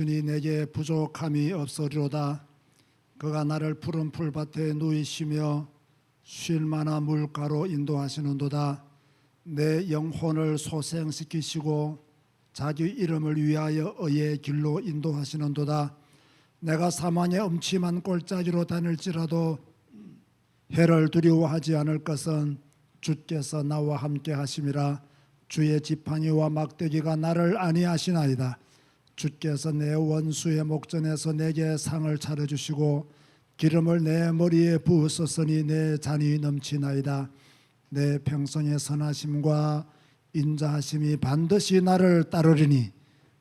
주니 내게 부족함이 없으리로다. 그가 나를 푸른 풀밭에 누이시며 쉴 만한 물가로 인도하시는도다. 내 영혼을 소생시키시고 자기 이름을 위하여 의의 길로 인도하시는도다. 내가 사망의 음침한 골짜기로 다닐지라도 해를 두려워하지 않을 것은 주께서 나와 함께 하심이라. 주의 지팡이와 막대기가 나를 안위하시나이다. 주께서 내 원수의 목전에서 내게 상을 차려주시고 기름을 내 머리에 부으셨으니 내 잔이 넘치나이다. 내 평생의 선하심과 인자하심이 반드시 나를 따르리니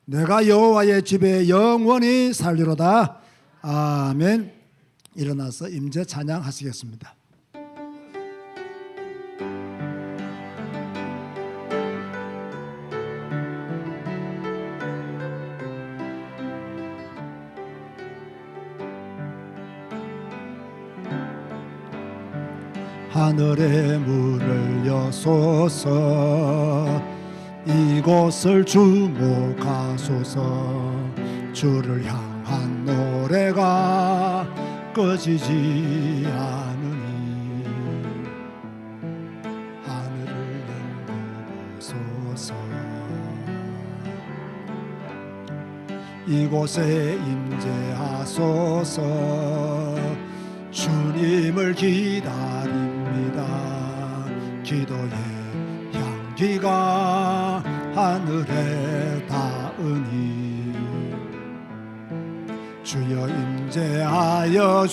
내가 여호와의 집에 영원히 살리로다. 아멘. 일어나서 임재 찬양하시겠습니다. 하늘의 문을 여소서, 이곳을 주목하소서. 주를 향한 노래가 꺼지지 않으니 하늘을 열어보소서. 이곳에 임재하소서. 주님을 기다립니다. 기도의 향기가 하늘에 닿으니 주여 임재하여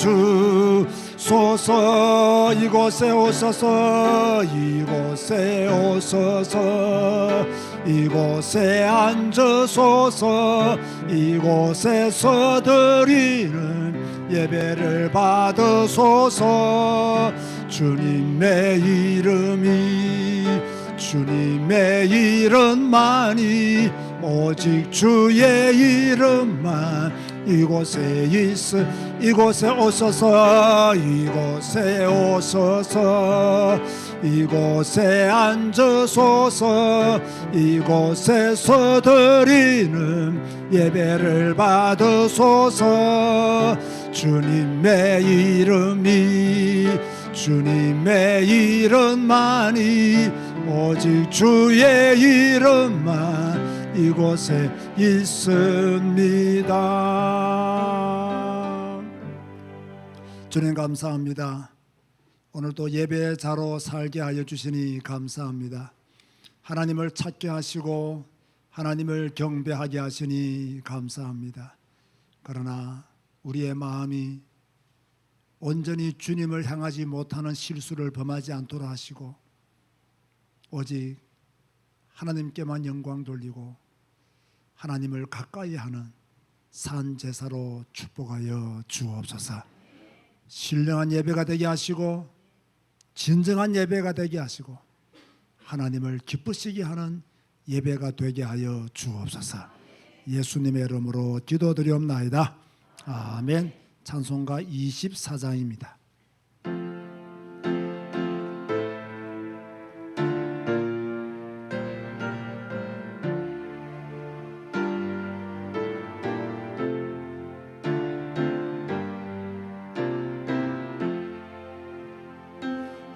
주소서. 이곳에 오소서. 이곳에 오소서. 이곳에 앉으소서. 이곳에서 드리는 예배를 받으소서. 주님의 이름만이 오직 주의 이름만 이곳에 오소서. 이곳에 오소서. 이곳에 앉으소서. 이곳에서 드리는 예배를 받으소서. 주님의 이름만이 오직 주의 이름만 이곳에 있습니다. 주님 감사합니다. 오늘도 예배의 자로 살게 하여 주시니 감사합니다. 하나님을 찾게 하시고 하나님을 경배하게 하시니 감사합니다. 그러나 우리의 마음이 온전히 주님을 향하지 못하는 실수를 범하지 않도록 하시고 오직 하나님께만 영광 돌리고 하나님을 가까이 하는 산 제사로 축복하여 주옵소서. 신령한 예배가 되게 하시고 진정한 예배가 되게 하시고 하나님을 기쁘시게 하는 예배가 되게 하여 주옵소서. 예수님의 이름으로 기도드리옵나이다. 아멘. 찬송가 24장입니다.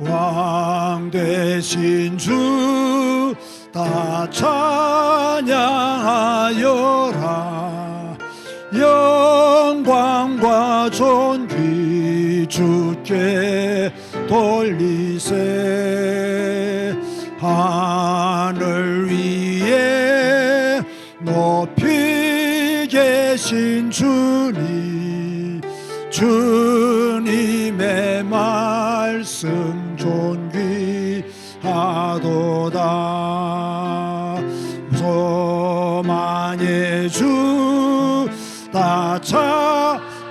왕 되신 주 다 찬양하여라. 영광과 존귀 주께 돌리세. 하늘 위에 높이 계신 주님의 말씀 존귀하도다. 소망의 주 다 찬양하여라.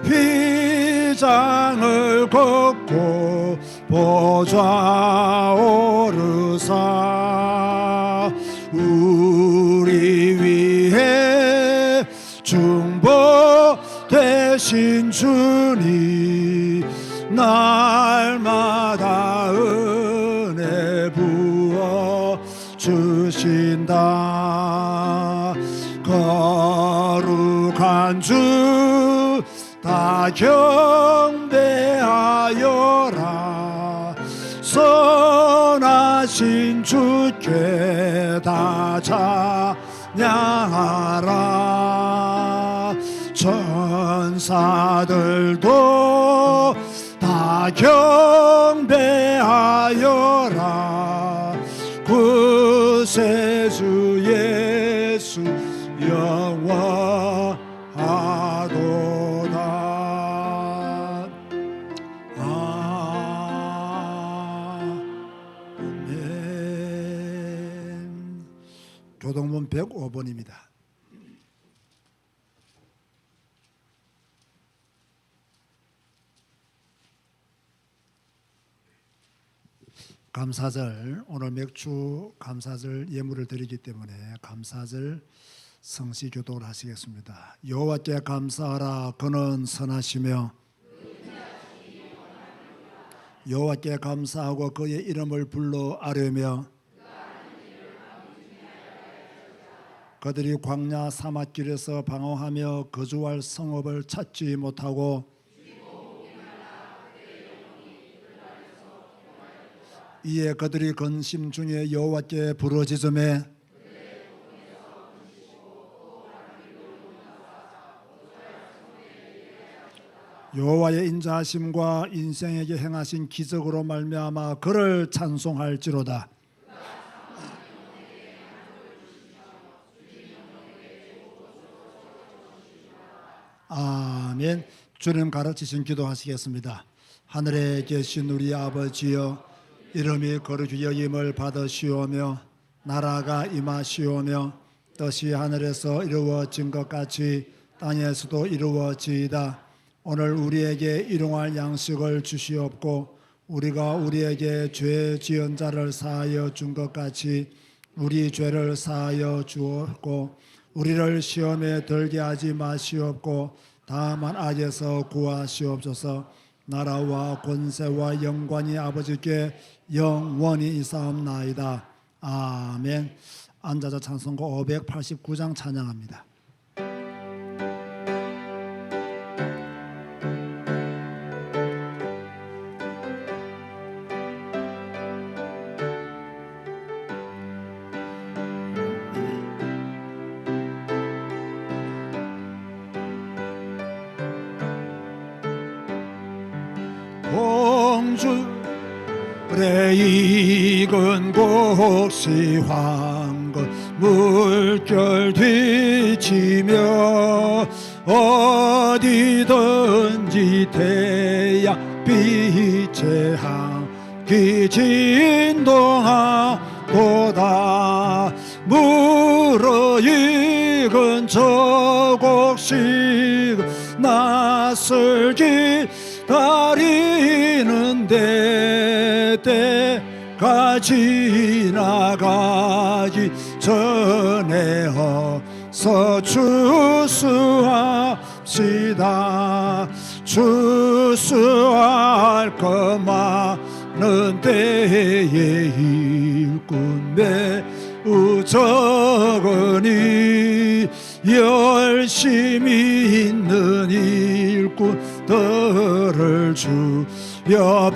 휘장을 걷고 보좌 오르사. 우리 위해 중보 되신 주님 날마다 은혜 부어 주신다. 거룩한 주 다 경배하여라. 선하신 주께 다 찬양하라. 천사들도 다 경배하여라. 구세주 예수 영원하도다. 아멘. 교동문 105번입니다. 감사절, 오늘 맥주 감사절 예물을 드리기 때문에 감사절 성시 교독을 하시겠습니다. 여호와께 감사하라. 그는 선하시며 여호와께 감사하고 그의 이름을 불러 아뢰며 그들이 광야 사막길에서 방황하며 거주할 성읍을 찾지 못하고 이에 그들이 근심 중에 여호와께 부르짖으매 여호와의 인자하심과 인생에게 행하신 기적으로 말미암아 그를 찬송할지로다. 아멘. 주님 가르치신 기도하시겠습니다. 하늘에 계신 우리 아버지여, 이름이 거룩히 여김을 받으시오며 나라가 임하시오며 뜻이 하늘에서 이루어진 것 같이 땅에서도 이루어지이다. 오늘 우리에게 일용할 양식을 주시옵고 우리가 우리에게 죄 지은 자를 사하여 준 것 같이 우리 죄를 사하여 주옵고 우리를 시험에 들게 하지 마시옵고 다만 악에서 구하시옵소서. 나라와 권세와 영광이 아버지께 영원히 있사옵나이다. 아멘. 앉아서 찬송가 589장 찬양합니다. 공주의 익은 곡식 황금 물결 뒤치며 어디든지 태양빛의 향기 진동하도다. 무르익은 저 곡식 낯설기 기다리는데 때가 지나가기 전에 어서 추수합시다. 추수할 것 많은 때에 일꾼 매우 적으니 열심히 있는 일꾼들을 주여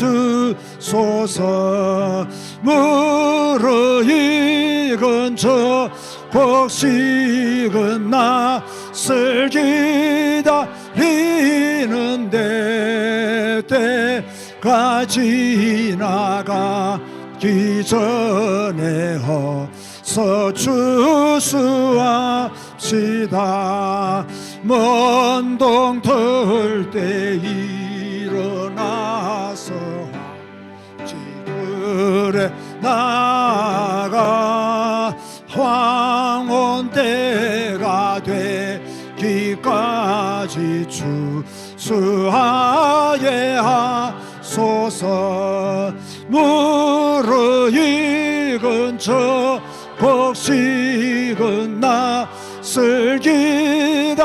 보내주소서. 무르익은 저 곡식은 낯을 기다리는데 때가 지나가기 전에 어서 추수합시다. 먼 동틀 때 일어나서 지들에 나가 황혼 때가 되기까지 추수하게 하소서. 무르익은 저 곡식은 낯을 기다리는데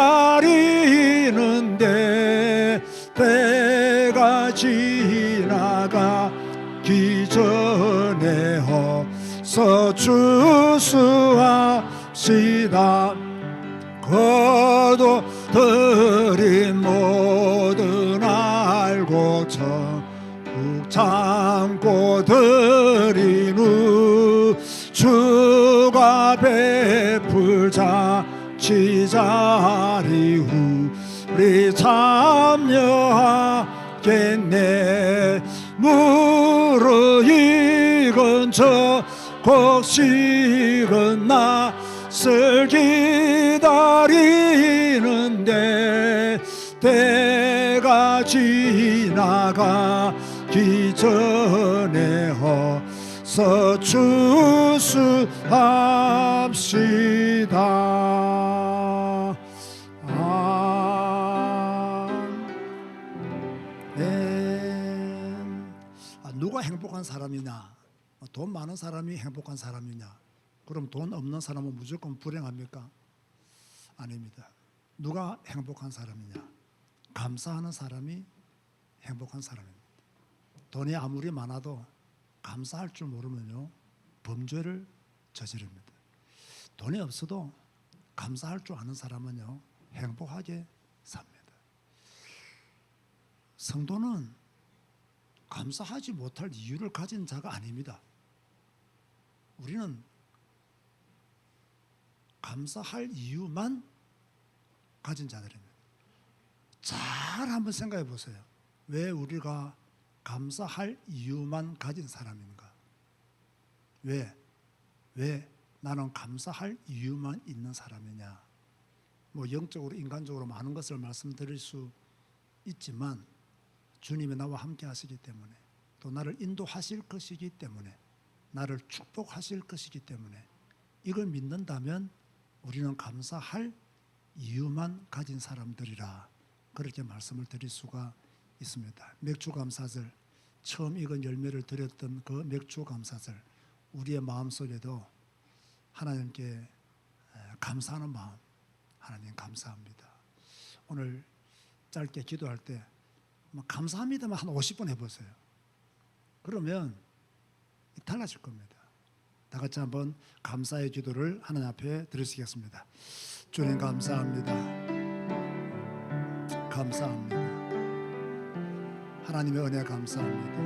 때가 지나가기 전에 어서 추수합시다. 거두들이 모든 알고 천국 참고 드리누 주가 베풀 잔치자리 우리 참여하겠네. 무릇 익은 저 곡식은 낯을 기다리는데 때가 지나가기 전에 어서 추수합시다. 누가 행복한 사람이냐? 돈 많은 사람이 행복한 사람이냐? 그럼 돈 없는 사람은 무조건 불행합니까? 아닙니다. 누가 행복한 사람이냐? 감사하는 사람이 행복한 사람입니다. 돈이 아무리 많아도 감사할 줄 모르면요, 범죄를 저지릅니다. 돈이 없어도 감사할 줄 아는 사람은요, 행복하게 삽니다. 성도는 감사하지 못할 이유를 가진 자가 아닙니다. 우리는 감사할 이유만 가진 자들입니다. 잘 한번 생각해 보세요. 왜 우리가 감사할 이유만 가진 사람인가? 왜 나는 감사할 이유만 있는 사람이냐? 뭐 영적으로 인간적으로 많은 것을 말씀드릴 수 있지만 주님이 나와 함께 하시기 때문에, 또 나를 인도하실 것이기 때문에, 나를 축복하실 것이기 때문에 이걸 믿는다면 우리는 감사할 이유만 가진 사람들이라, 그렇게 말씀을 드릴 수가 있습니다. 맥주감사절, 처음 익은 열매를 드렸던 그 맥주감사절, 우리의 마음속에도 하나님께 감사하는 마음, 하나님 감사합니다. 오늘 짧게 기도할 때 감사합니다만 한 50번 해보세요. 그러면 달라질 겁니다. 다 같이 한번 감사의 기도를 하나님 앞에 드리시겠습니다. 주님 감사합니다. 감사합니다. 하나님의 은혜 감사합니다.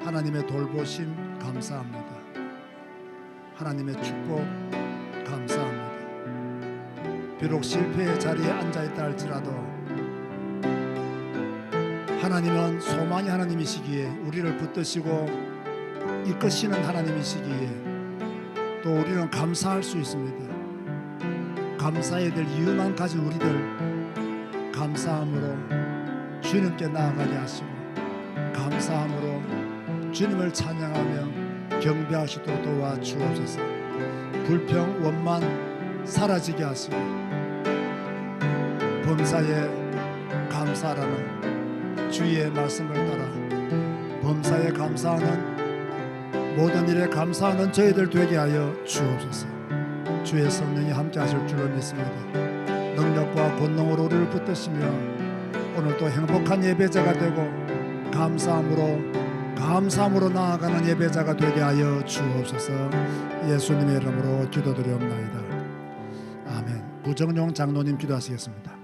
하나님의 돌보심 감사합니다. 하나님의 축복 감사합니다. 비록 실패의 자리에 앉아있다 할지라도 하나님은 소망의 하나님이시기에, 우리를 붙드시고 이끄시는 하나님이시기에 또 우리는 감사할 수 있습니다. 감사해야 될 이유만 가진 우리들, 감사함으로 주님께 나아가게 하시고, 감사함으로 주님을 찬양하며 경배하시도록 도와주옵소서. 불평, 원만 사라지게 하시고 범사에 감사라는 주의 말씀을 따라 범사에 감사하는, 모든 일에 감사하는 저희들 되게 하여 주옵소서. 주의 성령이 함께 하실 줄로 믿습니다. 능력과 권능으로 우리를 붙드시며 오늘도 행복한 예배자가 되고 감사함으로 나아가는 예배자가 되게 하여 주옵소서. 예수님의 이름으로 기도드리옵나이다. 아멘. 구정용 장로님 기도하시겠습니다.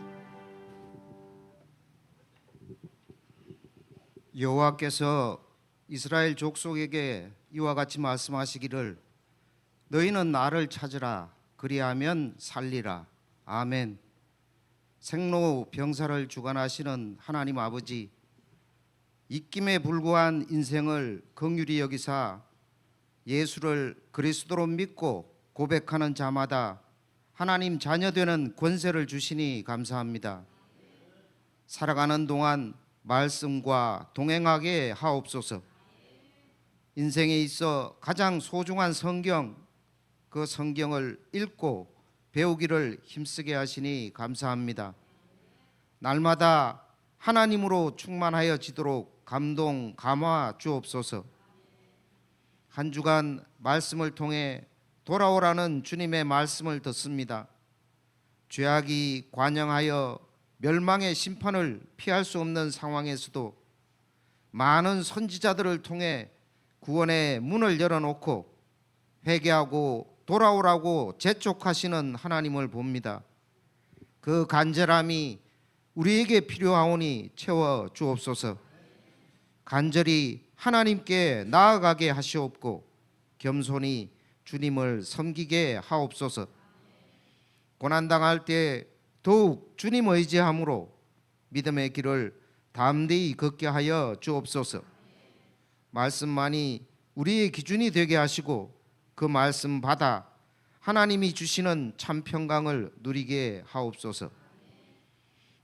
여호와께서 이스라엘 족속에게 이와 같이 말씀하시기를, 너희는 나를 찾으라, 그리하면 살리라. 아멘. 생로병사를 주관하시는 하나님 아버지, 입김에 불구한 인생을 긍휼히 여기사 예수를 그리스도로 믿고 고백하는 자마다 하나님 자녀되는 권세를 주시니 감사합니다. 살아가는 동안 말씀과 동행하게 하옵소서. 인생에 있어 가장 소중한 성경, 그 성경을 읽고 배우기를 힘쓰게 하시니 감사합니다. 날마다 하나님으로 충만하여지도록 감동, 감화 주옵소서. 한 주간 말씀을 통해 돌아오라는 주님의 말씀을 듣습니다. 죄악이 관영하여 멸망의 심판을 피할 수 없는 상황에서도 많은 선지자들을 통해 구원의 문을 열어놓고 회개하고 돌아오라고 재촉하시는 하나님을 봅니다. 그 간절함이 우리에게 필요하오니 채워 주옵소서. 간절히 하나님께 나아가게 하시옵고 겸손히 주님을 섬기게 하옵소서. 고난당할 때 더욱 주님 의지함으로 믿음의 길을 담대히 걷게 하여 주옵소서. 말씀만이 우리의 기준이 되게 하시고 그 말씀 받아 하나님이 주시는 참 평강을 누리게 하옵소서.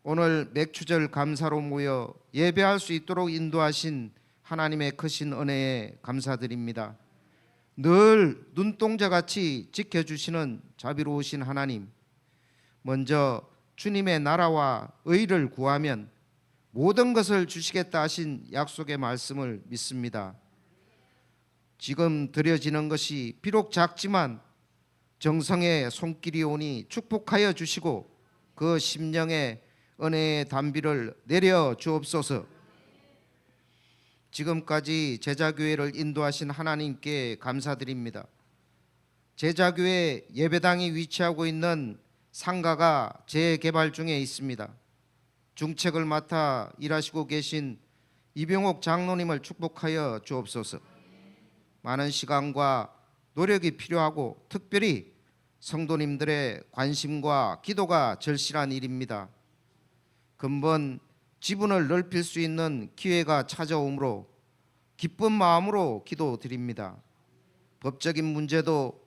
오늘 맥추절 감사로 모여 예배할 수 있도록 인도하신 하나님의 크신 은혜에 감사드립니다. 늘 눈동자같이 지켜주시는 자비로우신 하나님, 먼저 주님의 나라와 의를 구하면 모든 것을 주시겠다 하신 약속의 말씀을 믿습니다. 지금 드려지는 것이 비록 작지만 정성의 손길이 오니 축복하여 주시고 그 심령의 은혜의 단비를 내려 주옵소서. 지금까지 제자교회를 인도하신 하나님께 감사드립니다. 제자교회 예배당이 위치하고 있는 상가가 재개발 중에 있습니다. 중책을 맡아 일하시고 계신 이병옥 장로님을 축복하여 주옵소서. 많은 시간과 노력이 필요하고 특별히 성도님들의 관심과 기도가 절실한 일입니다. 근본 지분을 넓힐 수 있는 기회가 찾아오므로 기쁜 마음으로 기도드립니다. 법적인 문제도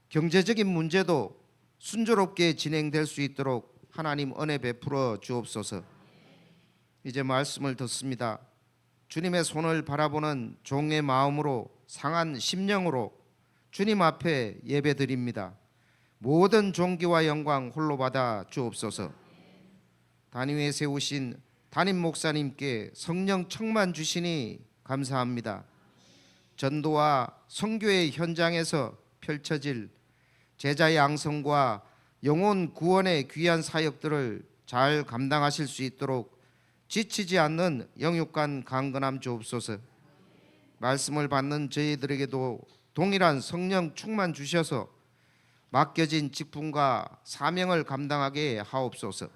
경제적인 문제도 순조롭게 진행될 수 있도록 하나님 은혜 베풀어 주옵소서. 이제 말씀을 듣습니다. 주님의 손을 바라보는 종의 마음으로 상한 심령으로 주님 앞에 예배드립니다. 모든 존귀와 영광 홀로 받아 주옵소서. 단위 위에 세우신 담임 목사님께 성령 충만 주시니 감사합니다. 전도와 선교의 현장에서 펼쳐질 제자 양성과 영혼 구원의 귀한 사역들을 잘 감당하실 수 있도록 지치지 않는 영육간 강건함 주옵소서. 말씀을 받는 저희들에게도 동일한 성령 충만 주셔서 맡겨진 직분과 사명을 감당하게 하옵소서.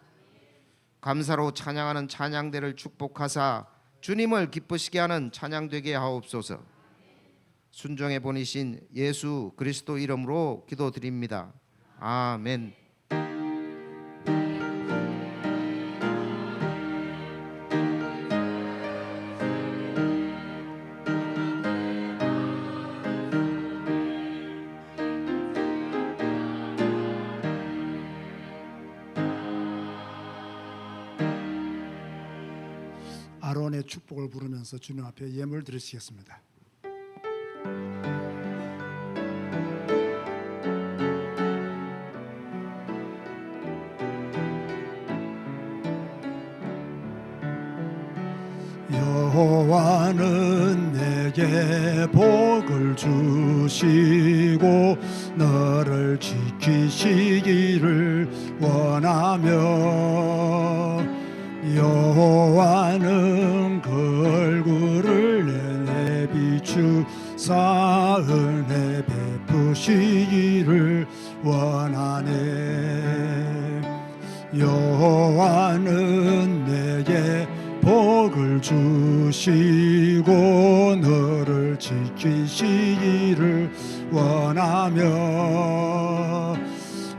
감사로 찬양하는 찬양대를 축복하사 주님을 기쁘시게 하는 찬양되게 하옵소서. 순종해 보내신 예수 그리스도 이름으로 기도드립니다. 아멘. 아론의 축복을 부르면서 주님 앞에 예물 드리시겠습니다. 여호와는 내게 복을 주시고 너를 지키시기를 원하며 여호와는 그 얼굴을 내게 비추사 은혜 베푸시기를 원하네. 여호와는 내게 복을 주시고 너를 지키시기를 원하며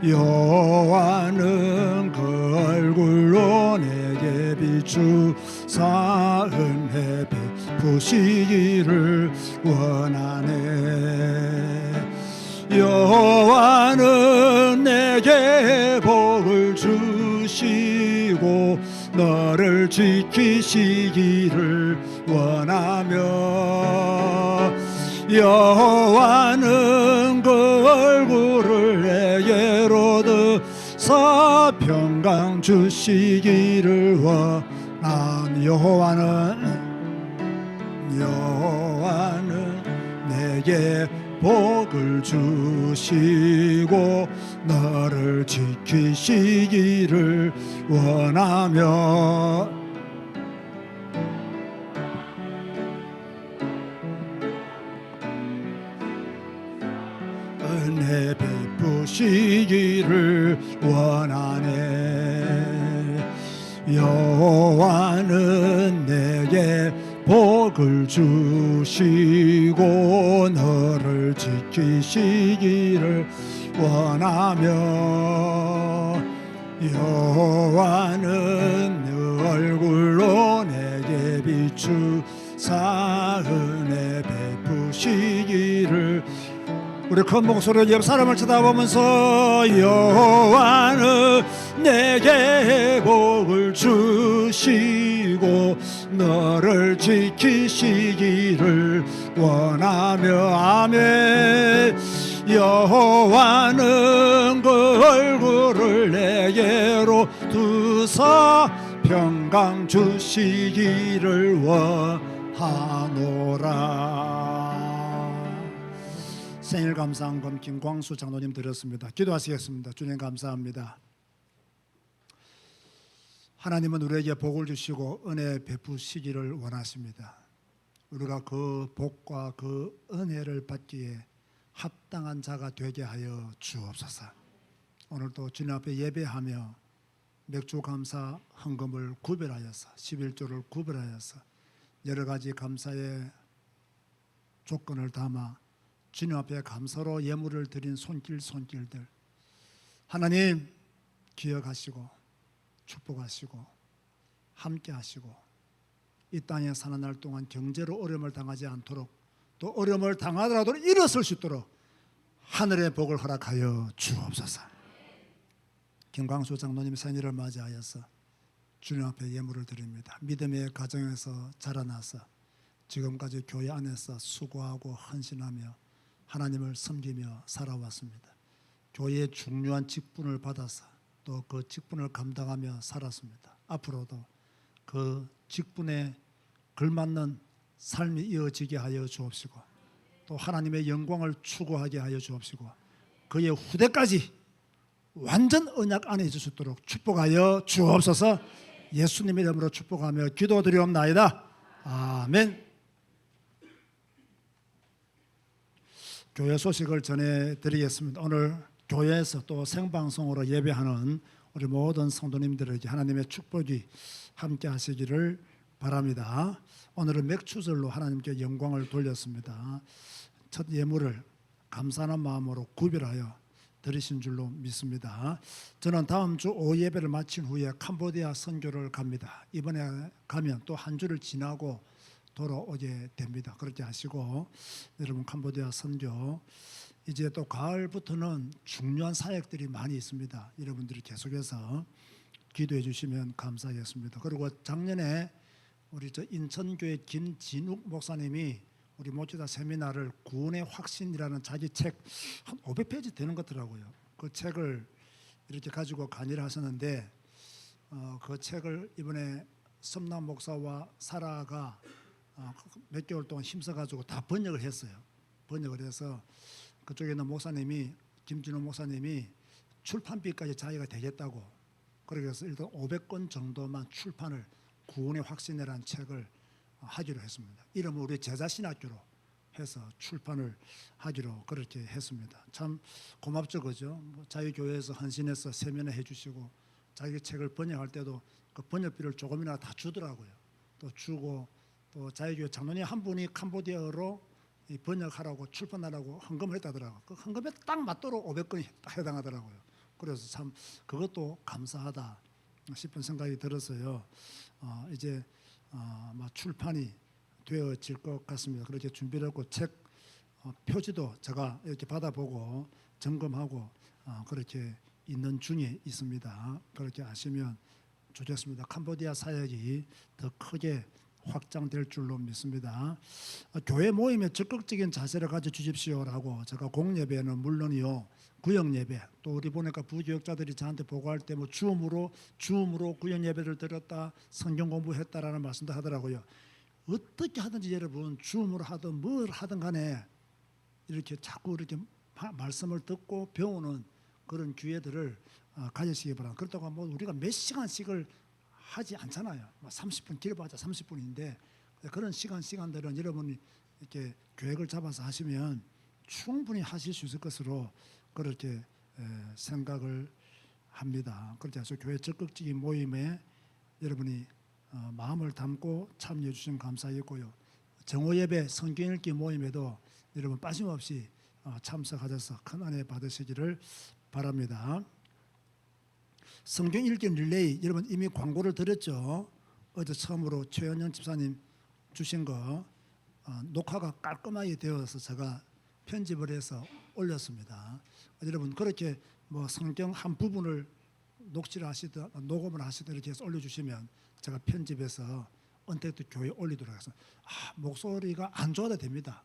여호와는 그 얼굴로 내게 비추사 은혜 베푸시기를 원하네. 여호와는 내게 복을 주시고 너를 지키시기를 원하며 여호와는 그 얼굴을 내게로 드사 평강 주시기를 원하며 여호와는 내게 복을 주시고 너를 지키시기를 원하며 은혜 베푸시기를 원하네. 여호와는 내게 복을 주시고 너를 지키시기를 원하며 여호와는 네 얼굴로 내게 비추사 은혜 베푸시기를. 우리 큰 목소리로 옆 사람을 쳐다보면서 여호와는 내게 복을 주시고 너를 지키시기를 원하며 아멘. 여호와는 그 얼굴을 내게로 두사 평강 주시기를 원하노라. 생일 감사한금 김광수 장로님 드렸습니다. 기도하시겠습니다. 주님 감사합니다. 하나님은 우리에게 복을 주시고 은혜 베푸시기를 원하십니다. 우리가 그 복과 그 은혜를 받기에 합당한 자가 되게 하여 주옵소서. 오늘도 주님 앞에 예배하며 맥주 감사 헌금을 구별하여서 11조를 구별하여서 여러 가지 감사의 조건을 담아 주님 앞에 감사로 예물을 드린 손길들 하나님 기억하시고 축복하시고 함께 하시고 이 땅에 사는 날 동안 경제로 어려움을 당하지 않도록 또 어려움을 당하더라도 일어설 수 있도록 하늘의 복을 허락하여 주옵소서. 김광수 장로님 생일을 맞이하여서 주님 앞에 예물을 드립니다. 믿음의 가정에서 자라나서 지금까지 교회 안에서 수고하고 헌신하며 하나님을 섬기며 살아왔습니다. 교회의 중요한 직분을 받아서 또 그 직분을 감당하며 살았습니다. 앞으로도 그 직분에 걸맞는 삶이 이어지게 하여 주옵시고 또 하나님의 영광을 추구하게 하여 주옵시고 그의 후대까지 완전 언약 안에 있을 수 있도록 축복하여 주옵소서. 예수님의 이름으로 축복하며 기도드리옵나이다. 아멘. 교회 소식을 전해드리겠습니다. 오늘 교회에서 또 생방송으로 예배하는 우리 모든 성도님들에게 하나님의 축복이 함께 하시기를 바랍니다. 오늘은 맥주절로 하나님께 영광을 돌렸습니다. 첫 예물을 감사하는 마음으로 구별하여 드리신 줄로 믿습니다. 저는 다음 주 오후 예배를 마친 후에 캄보디아 선교를 갑니다. 이번에 가면 또 한 주를 지나고 돌아오게 됩니다. 그렇게 하시고 여러분 캄보디아 선교 이제 또 가을부터는 중요한 사역들이 많이 있습니다. 여러분들이 계속해서 기도해 주시면 감사하겠습니다. 그리고 작년에 우리 저 인천교회 김진욱 목사님이 우리 모치다 세미나를 구원의 확신이라는 자기 책 한 500페이지 되는 것 같더라고요. 그 책을 이렇게 가지고 강의를 하셨는데 그 책을 이번에 섬남 목사와 사라가 몇 개월 동안 힘써가지고 다 번역을 했어요. 번역을 해서 그쪽에 있는 목사님이 김진호 목사님이 출판비까지 자기가 되겠다고 그래서 일단 500권 정도만 출판을 구원의 확신이라는 책을 하기로 했습니다. 이름을 우리 제자신학교로 해서 출판을 하기로 그렇게 했습니다. 참 고맙죠, 그죠? 자유교회에서 헌신해서 세면을 해주시고 자기 책을 번역할 때도 그 번역비를 조금이나 다 주더라고요. 또 주고 또 자유교회 장로님 한 분이 캄보디아어로 번역하라고 출판하라고 헌금을 했다더라고요. 그 헌금에 딱 맞도록 500건이 딱 해당하더라고요. 그래서 참 그것도 감사하다 싶은 생각이 들어서요. 이제 출판이 되어질 것 같습니다. 그렇게 준비를 했고 책 표지도 제가 이렇게 받아보고 점검하고 그렇게 있는 중에 있습니다. 그렇게 아시면 좋겠습니다. 캄보디아 사역이 더 크게 확장될 줄로 믿습니다. 교회 모임에 적극적인 자세를 가져주십시오라고 제가 공예배는 물론이요 구역예배 또 우리 보니까 부교역자들이 저한테 보고할 때 뭐 줌으로 구역예배를 드렸다 성경 공부했다라는 말씀도 하더라고요. 어떻게 하든지 여러분 줌으로 하든 뭘 하든 간에 이렇게 자꾸 이렇게 말씀을 듣고 배우는 그런 기회들을 가지시기 바랍니다. 그렇다고 뭐 우리가 몇 시간씩을 하지 않잖아요. 30분 길어봤자 30분인데 그런 시간들은 여러분이 이렇게 계획을 잡아서 하시면 충분히 하실 수 있을 것으로 그렇게 생각을 합니다. 그렇게 해서 교회 적극적인 모임에 여러분이 마음을 담고 참여해 주시면 감사하겠고요. 정오 예배 성경 읽기 모임에도 여러분 빠짐없이 참석하셔서 큰 은혜 받으시기를 바랍니다. 성경 읽기 릴레이 여러분 이미 광고를 드렸죠. 어제 처음으로 최현영 집사님 주신 거 녹화가 깔끔하게 되어서 제가 편집을 해서 올렸습니다. 여러분 그렇게 뭐 성경 한 부분을 녹취를 하시든 녹음을 하시든 이렇게 해서 올려주시면 제가 편집해서 언택트 교회에 올리도록 하겠습니다. 목소리가 안 좋아도 됩니다.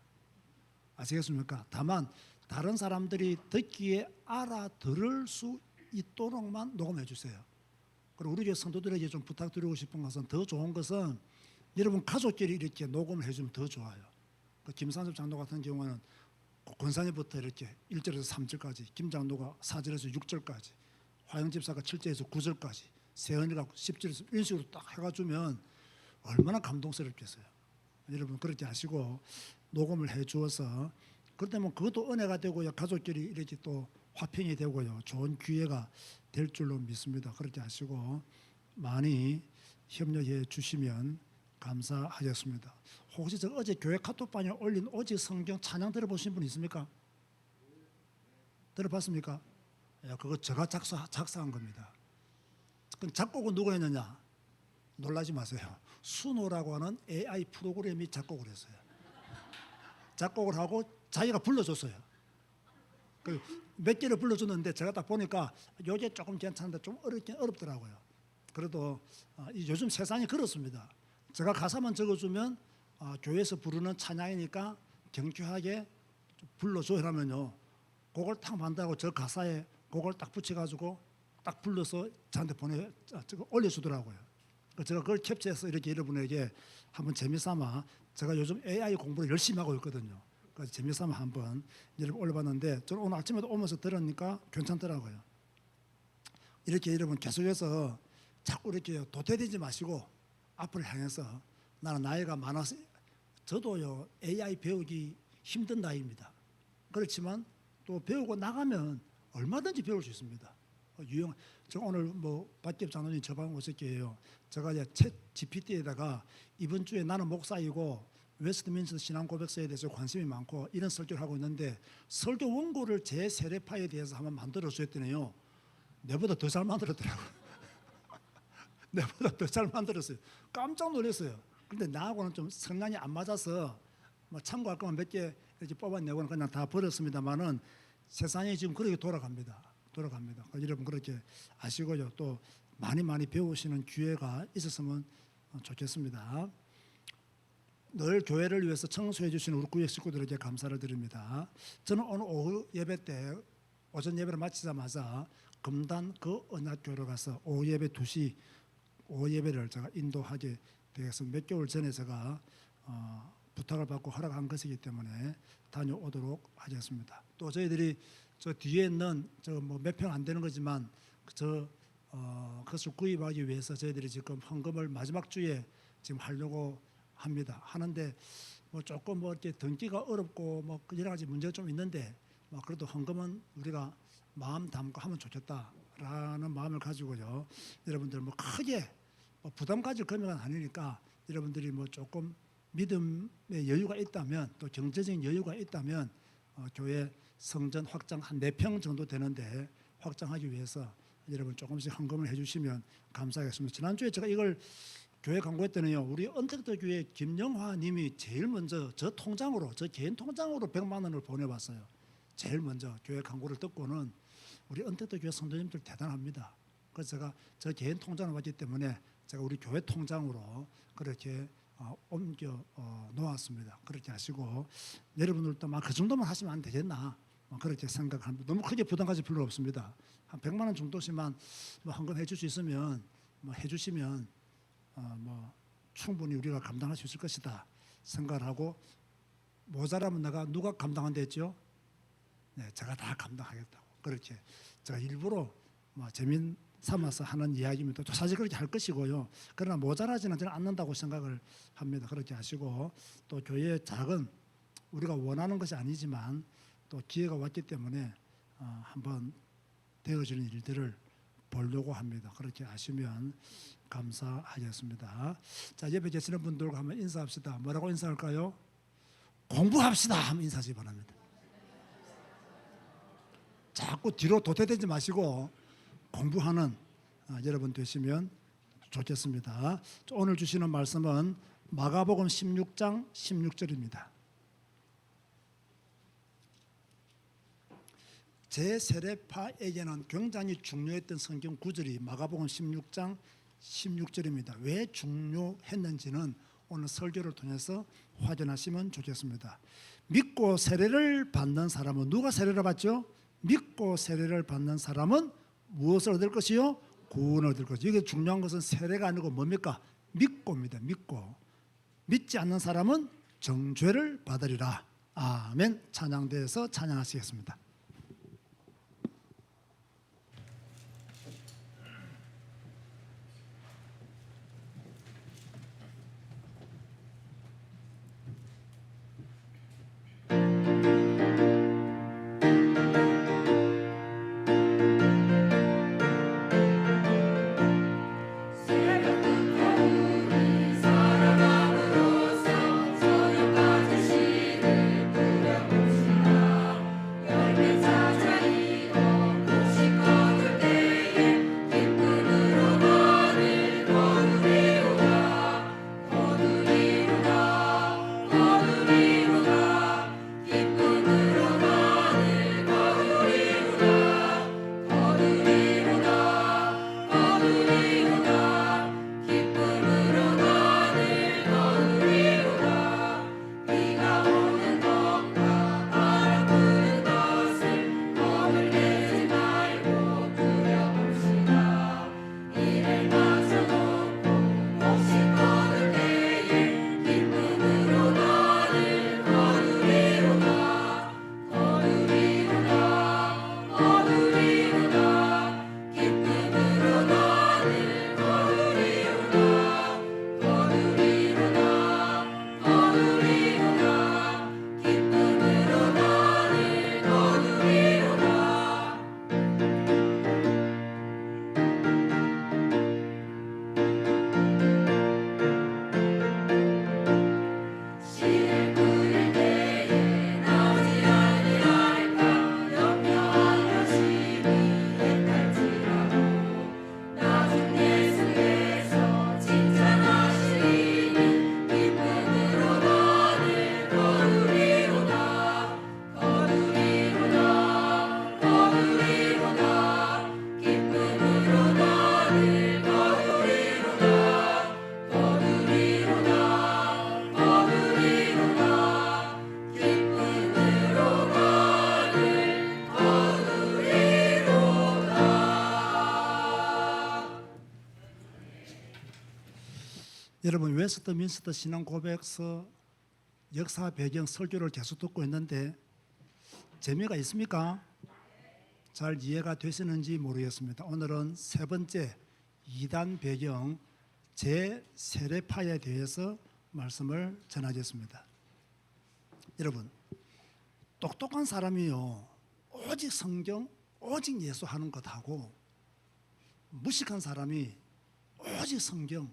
아시겠습니까? 다만 다른 사람들이 듣기에 알아들을 수 있도록만 녹음해 주세요. 그리고 우리 교회 성도들에게 좀 부탁드리고 싶은 것은 더 좋은 것은 여러분 가족끼리 이렇게 녹음을 해주면 더 좋아요. 그 김산섭 장로 같은 경우는 권사님부터 이렇게 1절에서 3절까지, 김 장로가 4절에서 6절까지, 화영 집사가 7절에서 9절까지, 세은이가 10절에서 이런 식으로 딱 해가주면 얼마나 감동스럽겠어요. 여러분 그렇게 하시고 녹음을 해주어서 그렇다면 그것도 은혜가 되고요. 가족끼리 이렇게 또 화평이 되고요. 좋은 기회가 될 줄로 믿습니다. 그렇게 하시고 많이 협력해 주시면 감사하겠습니다. 혹시 저 어제 교회 카톡방에 올린 오직 성경 찬양 들어보신 분 있습니까? 들어봤습니까? 그거 제가 작사한 겁니다. 그 작곡은 누가 했느냐? 놀라지 마세요. 수노라고 하는 AI 프로그램이 작곡을 했어요. 작곡을 하고 자기가 불러줬어요. 몇 개를 불러줬는데 제가 딱 보니까 요게 조금 괜찮은데 좀 어렵더라고요. 그래도 요즘 세상이 그렇습니다. 제가 가사만 적어주면 교회에서 부르는 찬양이니까 경쾌하게 불러줘 이러면요. 그걸 딱 만들고 저 가사에 그걸 딱 붙여가지고 딱 불러서 저한테 올려주더라고요. 제가 그걸 캡처해서 이렇게 여러분에게 한번 재미삼아 제가 요즘 AI 공부를 열심히 하고 있거든요. 그래서 재미삼아 한번 여러분 올려봤는데 저는 오늘 아침에도 오면서 들으니까 괜찮더라고요. 이렇게 여러분 계속해서 자꾸 이렇게 도태되지 마시고 앞을 향해서 나는 나이가 많아서 저도요 AI 배우기 힘든 나이입니다. 그렇지만 또 배우고 나가면 얼마든지 배울 수 있습니다. 저 오늘 뭐 박기엽 장로님 저방 오셨게요. 제가 이제 챗 GPT에다가 이번 주에 나는 목사이고 웨스트민스터 신앙 고백서에 대해서 관심이 많고 이런 설교를 하고 있는데 설교 원고를 제 세례파에 대해서 한번 만들어 주었더니요. 내보다 더 잘 만들었더라고요. 내보다 더 잘 만들었어요. 깜짝 놀랐어요. 근데 나하고는 좀 성향이 안 맞아서 뭐 참고할 거면 몇 개 이렇게 뽑아내고는 그냥 다 버렸습니다만은 세상이 지금 그렇게 돌아갑니다. 여러분 그렇게 아시고요. 또 많이 배우시는 기회가 있었으면 좋겠습니다. 늘 교회를 위해서 청소해 주시는 우리 구역 식구들에게 감사를 드립니다. 저는 오늘 오후 예배 때 오전 예배를 마치자마자 금단 그 언약교로 가서 오후 예배 2시 오후 예배를 제가 인도하게 되어서 몇 개월 전에 제가 부탁을 받고 허락한 것이기 때문에 다녀오도록 하겠습니다. 또 저희들이 저 뒤에 있는 저 뭐 몇 평 안 되는 거지만 그것을 구입하기 위해서 저희들이 지금 헌금을 마지막 주에 지금 하려고 합니다. 하는데 뭐 조금 뭐 이렇게 등기가 어렵고 뭐 여러 가지 문제가 좀 있는데 뭐 그래도 헌금은 우리가 마음 담고 하면 좋겠다라는 마음을 가지고요. 여러분들 뭐 크게 뭐 부담 가질 금액은 아니니까 여러분들이 뭐 조금 믿음의 여유가 있다면 또 경제적인 여유가 있다면 교회 성전 확장 한 4평 정도 되는데 확장하기 위해서 여러분 조금씩 헌금을 해주시면 감사하겠습니다. 지난주에 제가 이걸 교회 광고했더니요. 우리 언택트 교회 김영화 님이 제일 먼저 저 통장으로 저 개인 통장으로 100만 원을 보내봤어요. 제일 먼저 교회 광고를 듣고는 우리 언택트 교회 성도님들 대단합니다. 그래서 제가 저 개인 통장을 받기 때문에 제가 우리 교회 통장으로 그렇게 옮겨 놓았습니다. 그렇게 하시고 여러분들도 막 그 정도만 하시면 안 되겠나 그렇게 생각합니다. 너무 크게 부담 가질 필요 없습니다. 한 100만 원 정도씩만 뭐 헌금 해줄 수 있으면 뭐 해주시면 뭐 충분히 우리가 감당할 수 있을 것이다 생각을 하고 모자라면 내가 누가 감당한다 했죠? 네, 제가 다 감당하겠다고 그렇게 제가 일부러 뭐 재민 삼아서 하는 이야기입니다. 또 사실 그렇게 할 것이고요. 그러나 모자라지는 저는 않는다고 생각을 합니다. 그렇게 하시고 또 교회의 작은 우리가 원하는 것이 아니지만 또 기회가 왔기 때문에 한번 되어지는 일들을 보려고 합니다. 그렇게 아시면 감사하겠습니다. 자, 옆에 계시는 분들과 한번 인사합시다. 뭐라고 인사할까요? 공부합시다 하면 인사하시기 바랍니다. 자꾸 뒤로 도태되지 마시고 공부하는 여러분 되시면 좋겠습니다. 오늘 주시는 말씀은 마가복음 16장 16절입니다. 제 세례파에게는 굉장히 중요했던 성경 구절이 마가복음 16장 16절입니다. 왜 중요했는지는 오늘 설교를 통해서 확인하시면 좋겠습니다. 믿고 세례를 받는 사람은 누가 세례를 받죠? 믿고 세례를 받는 사람은 무엇을 얻을 것이요? 구원을 얻을 것이요. 이게 중요한 것은 세례가 아니고 뭡니까? 믿고입니다. 믿고. 믿지 않는 사람은 정죄를 받으리라. 아멘. 찬양대에서 찬양하시겠습니다. 여러분 웨스트민스터 신앙 고백서 역사 배경 설교를 계속 듣고 있는데 재미가 있습니까? 잘 이해가 되시는지 모르겠습니다. 오늘은 세 번째 2단 배경 제 세례파에 대해서 말씀을 전하겠습니다. 여러분 똑똑한 사람이요 오직 성경 오직 예수 하는 것하고 무식한 사람이 오직 성경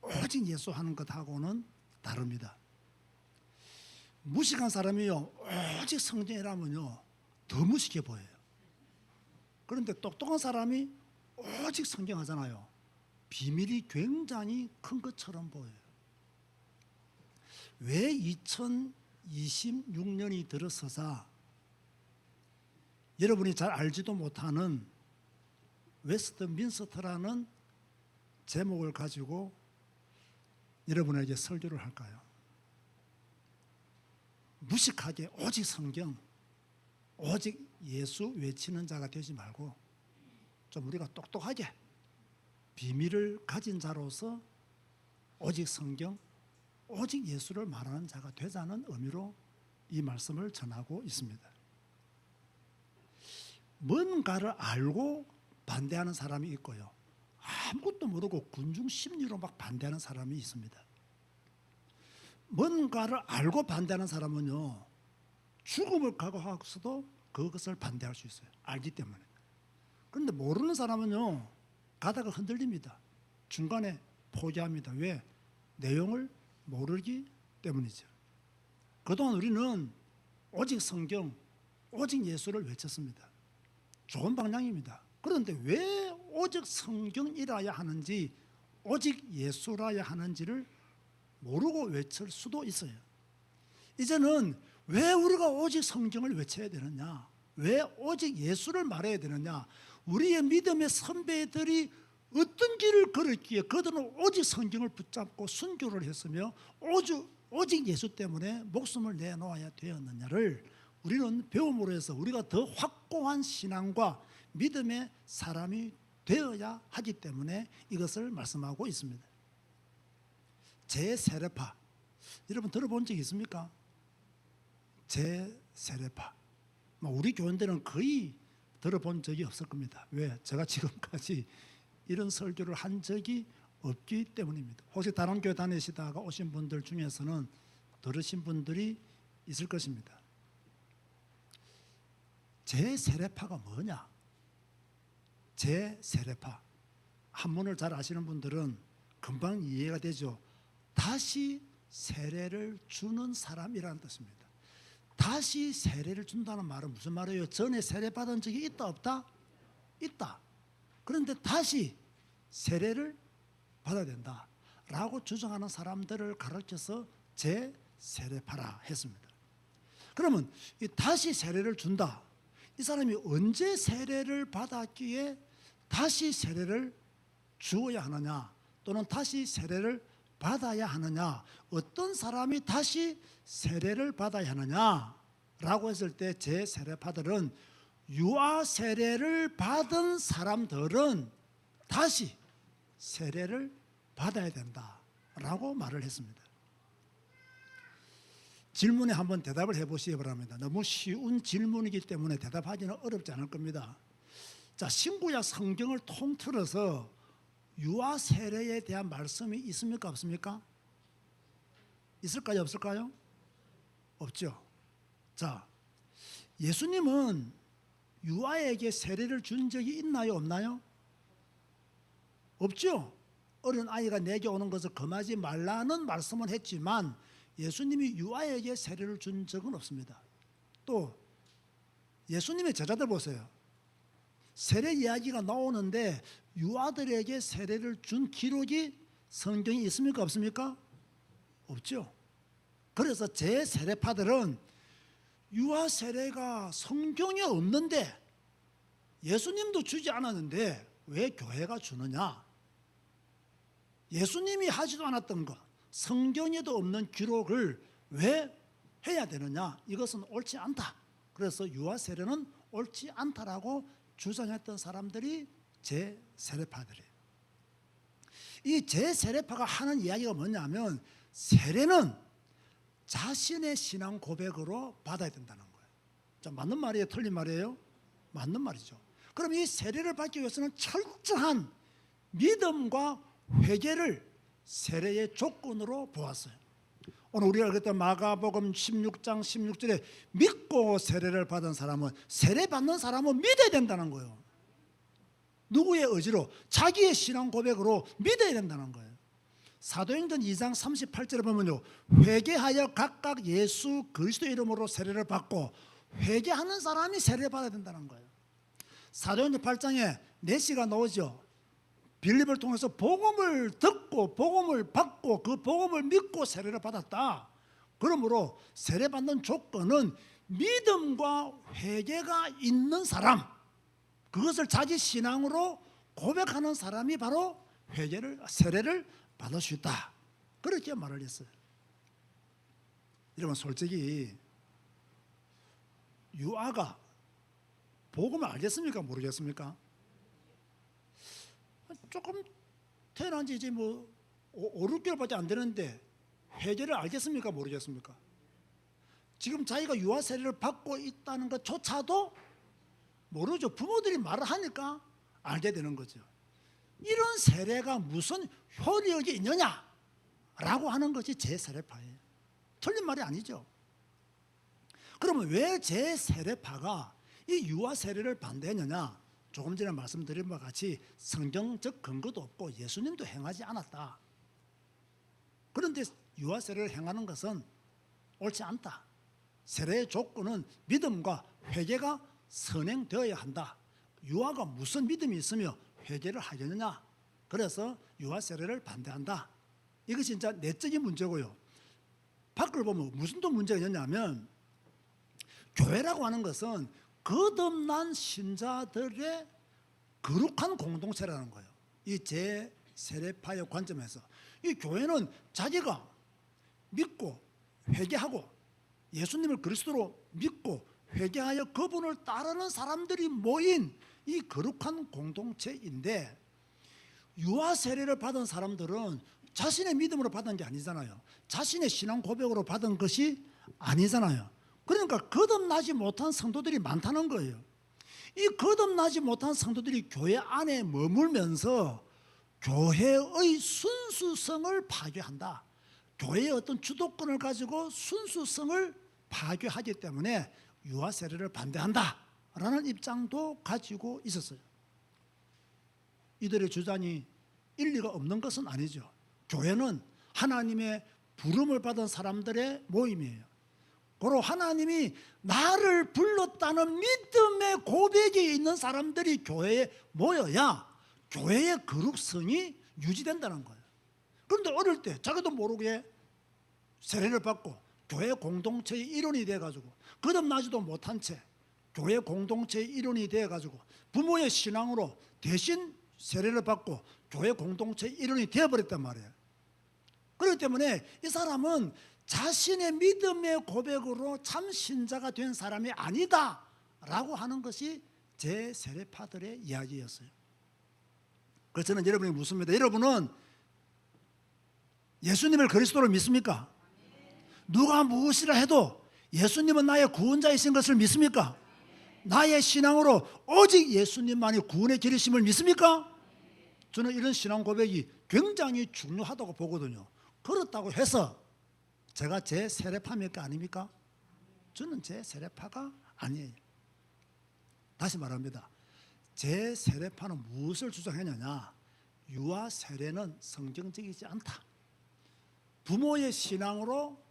오직 예수 하는 것하고는 다릅니다. 무식한 사람이요 오직 성경이라면요 더 무식해 보여요. 그런데 똑똑한 사람이 오직 성경 하잖아요. 비밀이 굉장히 큰 것처럼 보여요. 왜 2026년이 들어서자 여러분이 잘 알지도 못하는 웨스트민스터라는 제목을 가지고 여러분에게 설교를 할까요? 무식하게 오직 성경, 오직 예수 외치는 자가 되지 말고 좀 우리가 똑똑하게 비밀을 가진 자로서 오직 성경, 오직 예수를 말하는 자가 되자는 의미로 이 말씀을 전하고 있습니다. 뭔가를 알고 반대하는 사람이 있고요. 아무것도 모르고 군중 심리로 막 반대하는 사람이 있습니다. 뭔가를 알고 반대하는 사람은요 죽음을 각오하고서도 그것을 반대할 수 있어요. 알기 때문에. 그런데 모르는 사람은요, 가다가 흔들립니다. 중간에 포기합니다. 왜? 내용을 모르기 때문이죠. 그동안 우리는 오직 성경, 오직 예수를 외쳤습니다. 좋은 방향입니다. 그런데 왜 오직 성경이라야 하는지, 오직 예수라야 하는지를 모르고 외칠 수도 있어요. 이제는 왜 우리가 오직 성경을 외쳐야 되느냐, 왜 오직 예수를 말해야 되느냐, 우리의 믿음의 선배들이 어떤 길을 걸었기에 그들은 오직 성경을 붙잡고 순교를 했으며 오직 예수 때문에 목숨을 내놓아야 되었느냐를 우리는 배움으로 해서 우리가 더 확고한 신앙과 믿음의 사람이 되어야 하기 때문에 이것을 말씀하고 있습니다. 제세례파, 여러분 들어본 적 있습니까? 제세례파, 우리 교인들은 거의 들어본 적이 없을 겁니다. 왜? 제가 지금까지 이런 설교를 한 적이 없기 때문입니다. 혹시 다른 교회 다니시다가 오신 분들 중에서는 들으신 분들이 있을 것입니다. 제세례파가 뭐냐? 제세례파, 한문을 잘 아시는 분들은 금방 이해가 되죠. 다시 세례를 주는 사람이라는 뜻입니다. 다시 세례를 준다는 말은 무슨 말이에요? 전에 세례 받은 적이 있다 없다? 있다. 그런데 다시 세례를 받아야 된다라고 주장하는 사람들을 가르쳐서 제세례파라 했습니다. 그러면 이 다시 세례를 준다, 이 사람이 언제 세례를 받았기에 다시 세례를 주어야 하느냐, 또는 다시 세례를 받아야 하느냐, 어떤 사람이 다시 세례를 받아야 하느냐라고 했을 때 제세례파들은 유아 세례를 받은 사람들은 다시 세례를 받아야 된다라고 말을 했습니다. 질문에 한번 대답을 해보시기 바랍니다. 너무 쉬운 질문이기 때문에 대답하기는 어렵지 않을 겁니다. 자, 신구약 성경을 통틀어서 유아 세례에 대한 말씀이 있습니까 없습니까? 있을까요 없을까요? 없죠. 자, 예수님은 유아에게 세례를 준 적이 있나요 없나요? 없죠. 어린 아이가 내게 오는 것을 금하지 말라는 말씀은 했지만 예수님이 유아에게 세례를 준 적은 없습니다. 또 예수님의 제자들 보세요. 세례 이야기가 나오는데 유아들에게 세례를 준 기록이 성경에 있습니까 없습니까? 없죠. 그래서 제세례파들은 유아 세례가 성경에 없는데 예수님도 주지 않았는데 왜 교회가 주느냐, 예수님이 하지도 않았던 것, 성경에도 없는 기록을 왜 해야 되느냐, 이것은 옳지 않다. 그래서 유아 세례는 옳지 않다라고 주장했던 사람들이 제세례파들이에요. 이 제세례파가 하는 이야기가 뭐냐면 세례는 자신의 신앙 고백으로 받아야 된다는 거예요. 자, 맞는 말이에요 틀린 말이에요? 맞는 말이죠. 그럼 이 세례를 받기 위해서는 철저한 믿음과 회개를 세례의 조건으로 보았어요. 오늘 우리가 그때 마가복음 16장 16절에 믿고 세례를 받은 사람은, 세례 받는 사람은 믿어야 된다는 거예요. 누구의 의지로? 자기의 신앙 고백으로 믿어야 된다는 거예요. 사도행전 2장 38절에 보면요, 회개하여 각각 예수 그리스도 이름으로 세례를 받고, 회개하는 사람이 세례를 받아야 된다는 거예요. 사도행전 8장에 내시가 나오죠. 빌립을 통해서 복음을 듣고 복음을 받고 그 복음을 믿고 세례를 받았다. 그러므로 세례받는 조건은 믿음과 회개가 있는 사람, 그것을 자기 신앙으로 고백하는 사람이 바로 세례를 받을 수 있다. 그렇게 말을 했어요. 여러분, 솔직히 유아가 복음을 알겠습니까 모르겠습니까? 조금 태어난 지 이제 5, 6개월밖에 안 되는데 회개를 알겠습니까 모르겠습니까? 지금 자기가 유아 세례를 받고 있다는 것조차도 모르죠. 부모들이 말을 하니까 알게 되는 거죠. 이런 세례가 무슨 효력이 있느냐라고 하는 것이 제세례파예요. 틀린 말이 아니죠. 그러면 왜 제세례파가 이 유아 세례를 반대했느냐? 조금 전에 말씀드린 바와 같이 성경적 근거도 없고 예수님도 행하지 않았다. 그런데 유아 세례를 행하는 것은 옳지 않다. 세례의 조건은 믿음과 회개가 선행되어야 한다. 유아가 무슨 믿음이 있으며 회개를 하겠느냐? 그래서 유아 세례를 반대한다. 이것이 진짜 내적인 문제고요. 밖을 보면 무슨 또 문제가 있냐면, 교회라고 하는 것은 거듭난 신자들의 거룩한 공동체라는 거예요. 이 제세례파의 관점에서 이 교회는 자기가 믿고 회개하고 예수님을 그리스도로 믿고 회개하여 그분을 따르는 사람들이 모인 이 거룩한 공동체인데, 유아 세례를 받은 사람들은 자신의 믿음으로 받은 게 아니잖아요. 자신의 신앙 고백으로 받은 것이 아니잖아요. 그러니까 거듭나지 못한 성도들이 많다는 거예요. 이 거듭나지 못한 성도들이 교회 안에 머물면서 교회의 순수성을 파괴한다. 교회의 어떤 주도권을 가지고 순수성을 파괴하기 때문에 유아 세례를 반대한다라는 입장도 가지고 있었어요. 이들의 주장이 일리가 없는 것은 아니죠. 교회는 하나님의 부름을 받은 사람들의 모임이에요. 고로 하나님이 나를 불렀다는 믿음의 고백이 있는 사람들이 교회에 모여야 교회의 거룩성이 유지된다는 거예요. 그런데 어릴 때 자기도 모르게 세례를 받고 교회 공동체의 일원이 돼가지고 거듭나지도 못한 채 교회 공동체의 일원이 돼가지고 부모의 신앙으로 대신 세례를 받고 교회 공동체의 일원이 되어버렸단 말이에요. 그렇기 때문에 이 사람은 자신의 믿음의 고백으로 참 신자가 된 사람이 아니다라고 하는 것이 제세례파들의 이야기였어요. 그래서 저는 여러분이 묻습니다. 여러분은 예수님을 그리스도로 믿습니까? 누가 무엇이라 해도 예수님은 나의 구원자이신 것을 믿습니까? 나의 신앙으로 오직 예수님만이 구원의 길이심을 믿습니까? 저는 이런 신앙 고백이 굉장히 중요하다고 보거든요. 그렇다고 해서 제가 제 세례파입니까? 아닙니까? 저는 제 세례파가 아니에요. 다시 말합니다. 제 세례파는 무엇을 주장했느냐? 유아 세례는 성경적이지 않다. 부모의 신앙으로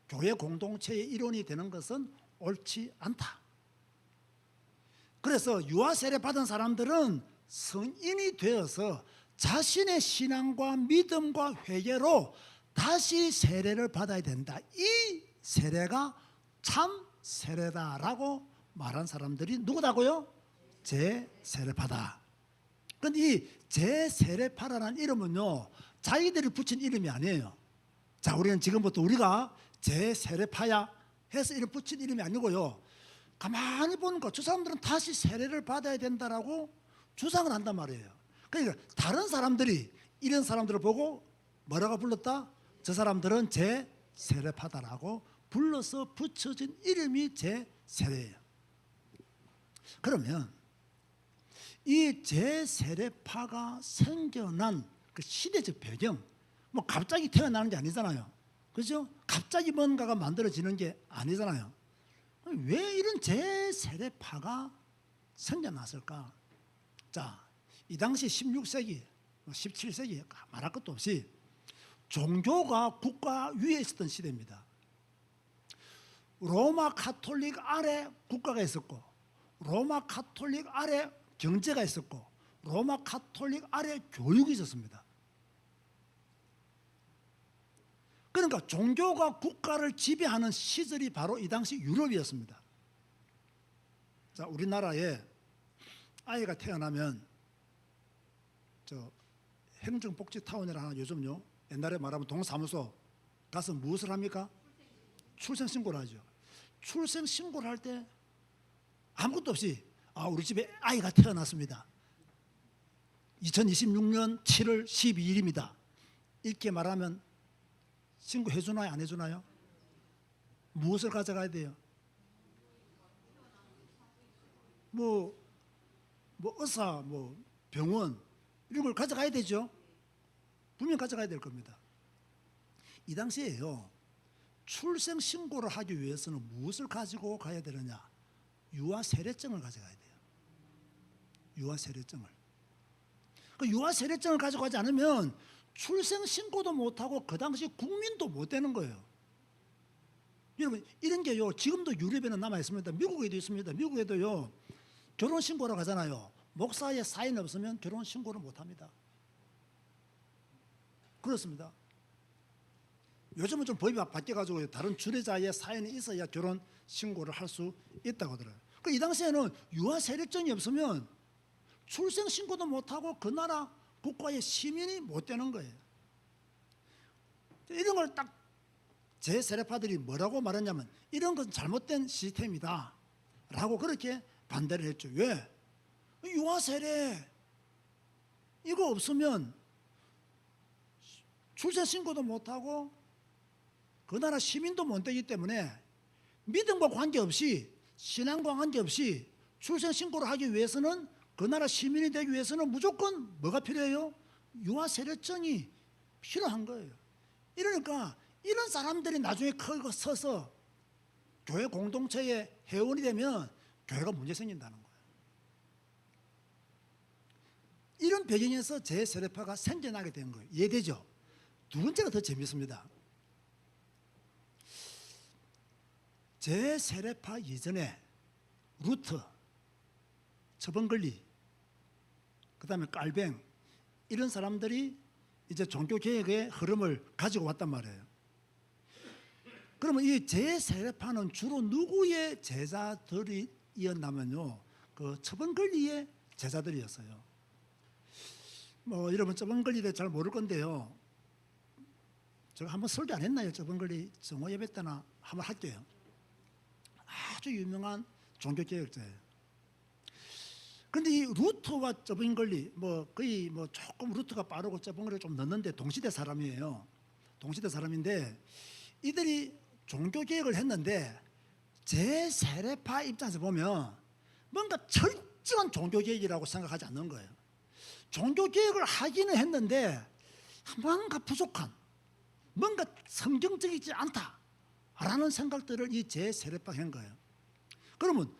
교회 공동체의 일원이 되는 것은 옳지 않다. 그래서 유아 세례 받은 사람들은 성인이 되어서 자신의 신앙과 믿음과 회개로 다시 세례를 받아야 된다. 이 세례가 참 세례다라고 말한 사람들이 누구다고요? 제세례파다. 그런데 이 제세례파라는 이름은요, 자기들이 붙인 이름이 아니에요. 자, 우리는 지금부터 우리가 제세례파야 해서 이름 붙인 이름이 아니고요, 가만히 보니까 저 사람들은 다시 세례를 받아야 된다라고 주장을 한단 말이에요. 그러니까 다른 사람들이 이런 사람들을 보고 뭐라고 불렀다? 저 사람들은 제세례파다라고 불러서 붙여진 이름이 제세례예요. 그러면 이 제세례파가 생겨난 그 시대적 배경, 뭐 갑자기 태어나는 게 아니잖아요. 그죠? 갑자기 뭔가가 만들어지는 게 아니잖아요. 왜 이런 제세례파가 생겨났을까? 자, 이 당시 16세기, 17세기 말할 것도 없이 종교가 국가 위에 있었던 시대입니다. 로마 가톨릭 아래 국가가 있었고, 로마 가톨릭 아래 경제가 있었고, 로마 가톨릭 아래 교육이 있었습니다. 그러니까 종교가 국가를 지배하는 시절이 바로 이 당시 유럽이었습니다. 자, 우리나라에 아이가 태어나면 저 행정복지타운이라 하나 요즘요, 옛날에 말하면 동사무소 가서 무엇을 합니까? 출생신고를 하죠. 출생신고를 할 때 아무것도 없이 우리 집에 아이가 태어났습니다. 2026년 7월 12일입니다. 이렇게 말하면 신고해 주나요? 안 해주나요? 무엇을 가져가야 돼요? 뭐 의사, 뭐 병원 이런 걸 가져가야 되죠. 분명 가져가야 될 겁니다. 이 당시에요, 출생 신고를 하기 위해서는 무엇을 가지고 가야 되느냐? 유아 세례증을 가져가야 돼요. 유아 세례증을. 그 유아 세례증을 가져가지 않으면 출생 신고도 못하고 그 당시 국민도 못 되는 거예요. 여러분 이런 게요 지금도 유럽에는 남아 있습니다. 미국에도 있습니다. 미국에도요 결혼 신고를 하잖아요. 목사의 사인 없으면 결혼 신고를 못 합니다. 그렇습니다. 요즘은 좀 법이 바뀌어가지고 다른 주례자의 사인이 있어야 결혼 신고를 할 수 있다고 하더라고요. 이 당시에는 유아 세례증이 없으면 출생 신고도 못하고 그 나라 국가의 시민이 못 되는 거예요. 이런 걸 딱 제 세례파들이 뭐라고 말했냐면 이런 건 잘못된 시스템이다 라고 그렇게 반대를 했죠. 왜? 유아 세례 이거 없으면 출생 신고도 못하고 그 나라 시민도 못 되기 때문에 믿음과 관계없이 신앙과 관계없이 출생 신고를 하기 위해서는 그 나라 시민이 되기 위해서는 무조건 뭐가 필요해요? 유아 세례증이 필요한 거예요. 이러니까 이런 사람들이 나중에 크고 서서 교회 공동체의 회원이 되면 교회가 문제 생긴다는 거예요. 이런 배경에서 제 세례파가 생겨나게 된 거예요. 이해되죠? 두 번째가 더 재밌습니다. 제 세례파 이전에 루터, 처번글리, 그 다음에 깔뱅 이런 사람들이 이제 종교개혁의 흐름을 가지고 왔단 말이에요. 그러면 이 제 세례파는 주로 누구의 제자들이었냐면요, 그 처번글리의 제자들이었어요. 여러분 처번글리를 잘 모를 건데요. 제가 한번 설교 안 했나요? 처번글리 정오 예배 때나 한번 할게요. 아주 유명한 종교개혁자예요. 그런데 이 루터와 처번글리 거의 조금 루터가 빠르고 처번글리가 좀 늦는데 동시대 사람이에요. 동시대 사람인데 이들이 종교개혁을 했는데 제 세례파 입장에서 보면 뭔가 철저한 종교개혁이라고 생각하지 않는 거예요. 종교개혁을 하기는 했는데 뭔가 부족한, 뭔가 성경적이지 않다라는 생각들을 이 제 세례파가 한 거예요. 그러면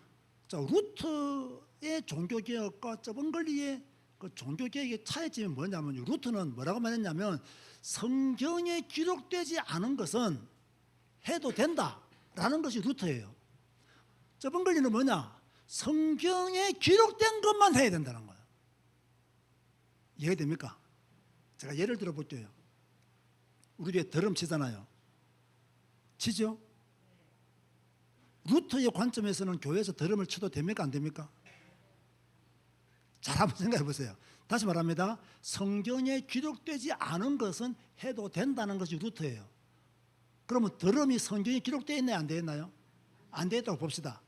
루터의 종교개혁과 처번글리의 그 종교개혁의 차이점이 뭐냐면 루터는 뭐라고 말했냐면 성경에 기록되지 않은 것은 해도 된다라는 것이 루터예요. 처번글리는 뭐냐? 성경에 기록된 것만 해야 된다는 거예요. 이해됩니까? 제가 예를 들어 볼게요. 우리 교회 드럼 치잖아요. 치죠? 루터의 관점에서는 교회에서 드럼을 쳐도 됩니까? 안 됩니까? 잘 한번 생각해 보세요. 다시 말합니다. 성경에 기록되지 않은 것은 해도 된다는 것이 루터예요. 그러면 드럼이 성경에 기록되어 있나요? 안 되어 있나요? 안 되어 있다고 봅시다.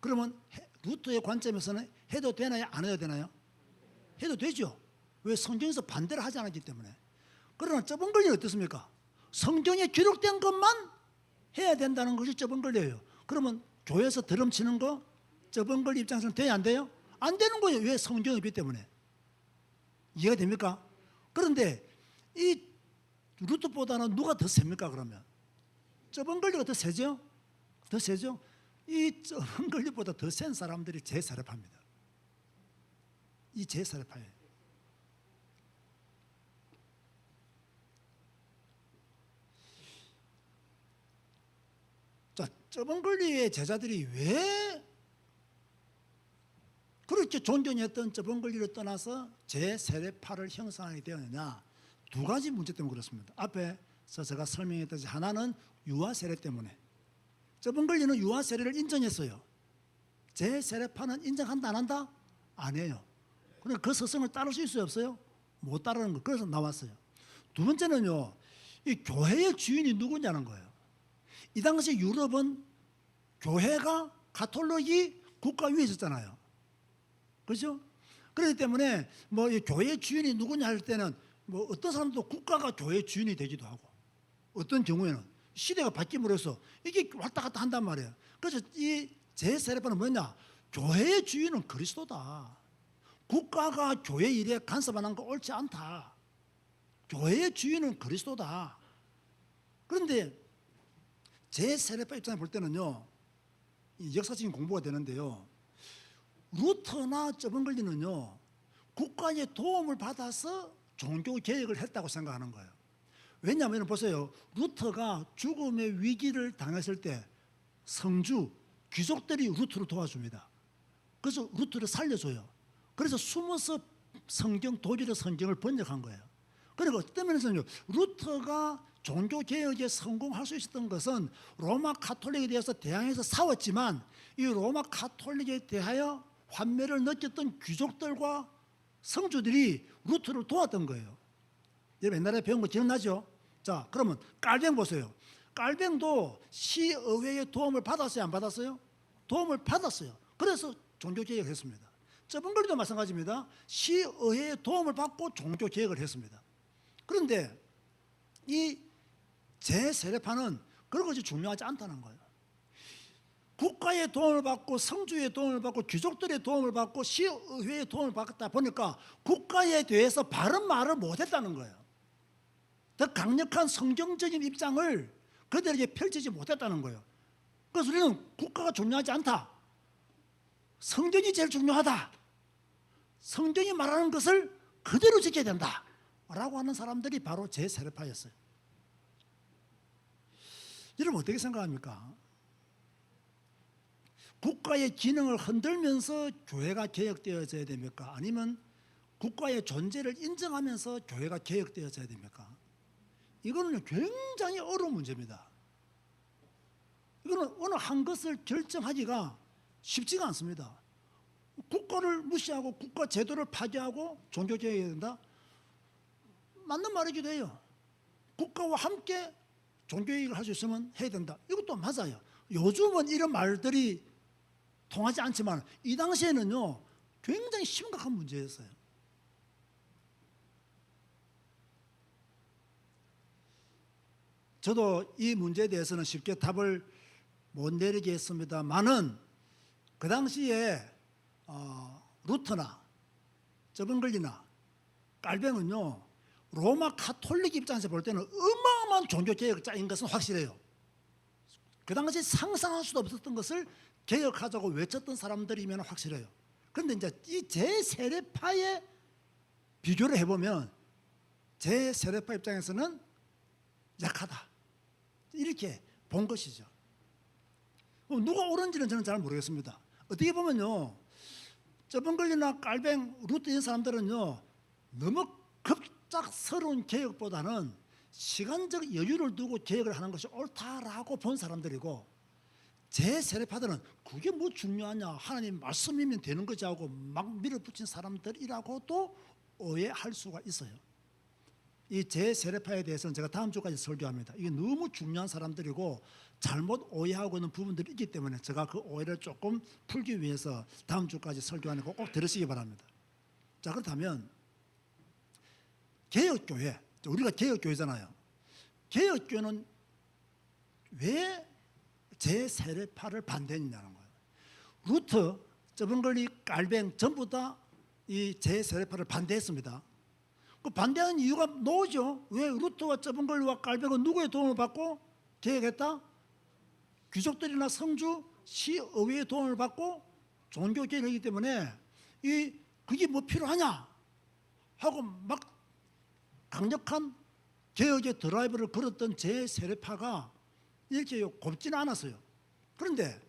그러면 루터의 관점에서는 해도 되나요? 안 해도 되나요? 해도 되죠. 왜? 성경에서 반대를 하지 않았기 때문에. 그러나 처번글리는 어떻습니까? 성경에 기록된 것만 해야 된다는 것이 처번글리예요. 그러면 교회에서 드럼 치는 거 처번글리 입장에서는 돼야 안 돼요? 안 되는 거예요. 왜? 성경에 있기 때문에. 이해가 됩니까? 그런데 이 루터보다는 누가 더 셉니까? 그러면 처번글리가 더 세죠? 더 세죠? 이 처번글리보다 더 센 사람들이 제 세례파입니다. 이 제 세례파예요. 자, 처번글리의 제자들이 왜 그렇게 존경했던 처번글리를 떠나서 제 세례파를 형성하게 되었느냐? 두 가지 문제 때문에 그렇습니다. 앞에서 제가 설명했듯이 하나는 유아 세례 때문에. 처번글리는 유아 세례를 인정했어요. 제 세례파는 인정한다 안 한다? 안 해요. 그러니까 그 서성을 따를 수 있어요 없어요? 못 따르는 거. 그래서 나왔어요. 두 번째는요, 이 교회의 주인이 누구냐는 거예요. 이 당시 유럽은 교회가 가톨릭이 국가 위에 있었잖아요. 그렇죠? 그렇기 때문에 이 교회의 주인이 누구냐 할 때는 어떤 사람도 국가가 교회의 주인이 되기도 하고 어떤 경우에는 시대가 바뀜으로써 이게 왔다 갔다 한단 말이에요. 그래서 이 제 세례파는 뭐냐? 교회의 주인은 그리스도다. 국가가 교회 일에 간섭하는 거 옳지 않다. 교회의 주인은 그리스도다. 그런데 제 세례파 입장에 볼 때는요, 이 역사적인 공부가 되는데요. 루터나 저번글리는요, 국가의 도움을 받아서 종교 개혁을 했다고 생각하는 거예요. 왜냐하면 보세요. 루터가 죽음의 위기를 당했을 때 성주, 귀족들이 루터를 도와줍니다. 그래서 루터를 살려줘요. 그래서 숨어서 독일의 성경을 번역한 거예요. 그리고 어떤 면에서는 루터가 종교 개혁에 성공할 수 있었던 것은 로마 가톨릭에 대해서 대항해서 싸웠지만 이 로마 가톨릭에 대하여 환멸을 느꼈던 귀족들과 성주들이 루터를 도왔던 거예요. 여러분 옛날에 배운 거 기억나죠? 자, 그러면 깔뱅 보세요. 깔뱅도 시의회의 도움을 받았어요, 안 받았어요? 도움을 받았어요. 그래서 종교 개혁을 했습니다. 저번글리도 마찬가지입니다. 시의회의 도움을 받고 종교 개혁을 했습니다. 그런데 이 제세례파는 그런 것이 중요하지 않다는 거예요. 국가의 도움을 받고 성주의 도움을 받고 귀족들의 도움을 받고 시의회의 도움을 받다 보니까 국가에 대해서 바른 말을 못했다는 거예요. 더 강력한 성경적인 입장을 그들에게 펼치지 못했다는 거예요. 그래서 우리는 국가가 중요하지 않다. 성경이 제일 중요하다. 성경이 말하는 것을 그대로 지켜야 된다. 라고 하는 사람들이 바로 제세례파였어요. 여러분 어떻게 생각합니까? 국가의 기능을 흔들면서 교회가 개혁되어져야 됩니까? 아니면 국가의 존재를 인정하면서 교회가 개혁되어져야 됩니까? 이거는 굉장히 어려운 문제입니다. 이거는 어느 한 것을 결정하기가 쉽지가 않습니다. 국가를 무시하고 국가 제도를 파괴하고 종교개혁해야 된다? 맞는 말이기도 해요. 국가와 함께 종교개혁을 할 수 있으면 해야 된다. 이것도 맞아요. 요즘은 이런 말들이 통하지 않지만 이 당시에는요 굉장히 심각한 문제였어요. 저도 이 문제에 대해서는 쉽게 답을 못 내리겠습니다만은 그 당시에 루터나 저번글리나 깔뱅은요 로마 가톨릭 입장에서 볼 때는 어마어마한 종교개혁자인 것은 확실해요. 그 당시 상상할 수도 없었던 것을 개혁하자고 외쳤던 사람들이면 확실해요. 그런데 이제 이 제세례파의 비교를 해보면 제세례파 입장에서는 약하다 이렇게 본 것이죠. 누가 옳은지는 저는 잘 모르겠습니다. 어떻게 보면요 저번글리나 깔뱅 루트 이런 사람들은요 너무 급작스러운 개혁보다는 시간적 여유를 두고 개혁을 하는 것이 옳다라고 본 사람들이고 제세례파들은 그게 뭐 중요하냐 하나님 말씀이면 되는 거지 하고 막 밀어붙인 사람들이라고도 오해할 수가 있어요. 이 제세례파에 대해서는 제가 다음 주까지 설교합니다. 이게 너무 중요한 사람들이고 잘못 오해하고 있는 부분들이 있기 때문에 제가 그 오해를 조금 풀기 위해서 다음 주까지 설교하는 거 꼭 들으시기 바랍니다. 자, 그렇다면 개혁교회, 우리가 개혁교회잖아요. 개혁교회는 왜 제세례파를 반대했냐는 거예요. 루터, 저번글리, 깔뱅 전부 다 이 제세례파를 반대했습니다. 그 반대하는 이유가 뭐죠? 왜 루터와 저번글리와 깔뱅은 누구의 도움을 받고 개혁했다? 귀족들이나 성주, 시의회의 도움을 받고 종교 개혁이기 때문에 그게 뭐 필요하냐 하고 막 강력한 개혁의 드라이브를 걸었던 제세례파가 이렇게 곱지는 않았어요. 그런데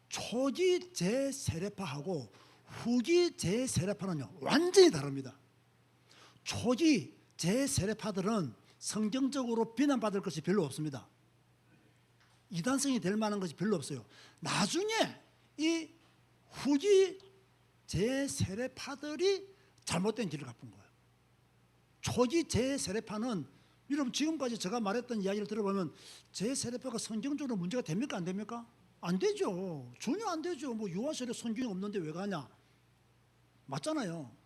초기 제세례파하고 후기 제세례파는요 완전히 다릅니다. 초기 제세례파들은 성경적으로 비난받을 것이 별로 없습니다. 이단성이 될 만한 것이 별로 없어요. 나중에 이 후기 제세례파들이 잘못된 길을 가쁜 거예요. 초기 제세례파는 여러분 지금까지 제가 말했던 이야기를 들어보면 제세례파가 성경적으로 문제가 됩니까 안 됩니까? 안 되죠. 전혀 안 되죠. 뭐 유아세례 성경이 없는데 왜 가냐? 맞잖아요.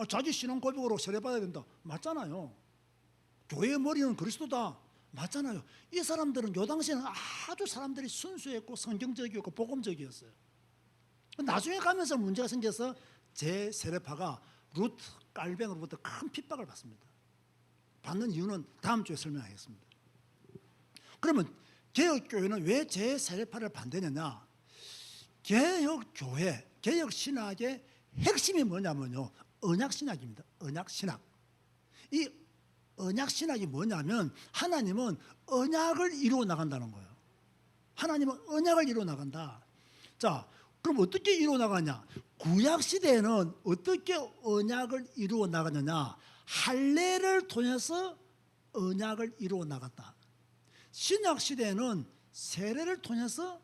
자기 신앙 고백으로 세례받아야 된다. 맞잖아요. 교회의 머리는 그리스도다. 맞잖아요. 이 사람들은 요 당시에는 아주 사람들이 순수했고 성경적이었고 복음적이었어요. 나중에 가면서 문제가 생겨서 제세례파가 루트, 깔뱅으로부터 큰 핍박을 받습니다. 받는 이유는 다음 주에 설명하겠습니다. 그러면 개혁교회는 왜 제세례파를 반대했느냐? 개혁교회, 개혁신학의 핵심이 뭐냐면요, 언약신학입니다. 언약신학. 이 언약신학이 뭐냐면 하나님은 언약을 이루어 나간다는 거예요. 하나님은 언약을 이루어 나간다. 자, 그럼 어떻게 이루어 나가냐? 구약시대에는 어떻게 언약을 이루어 나가느냐? 할례를 통해서 언약을 이루어 나갔다. 신약시대에는 세례를 통해서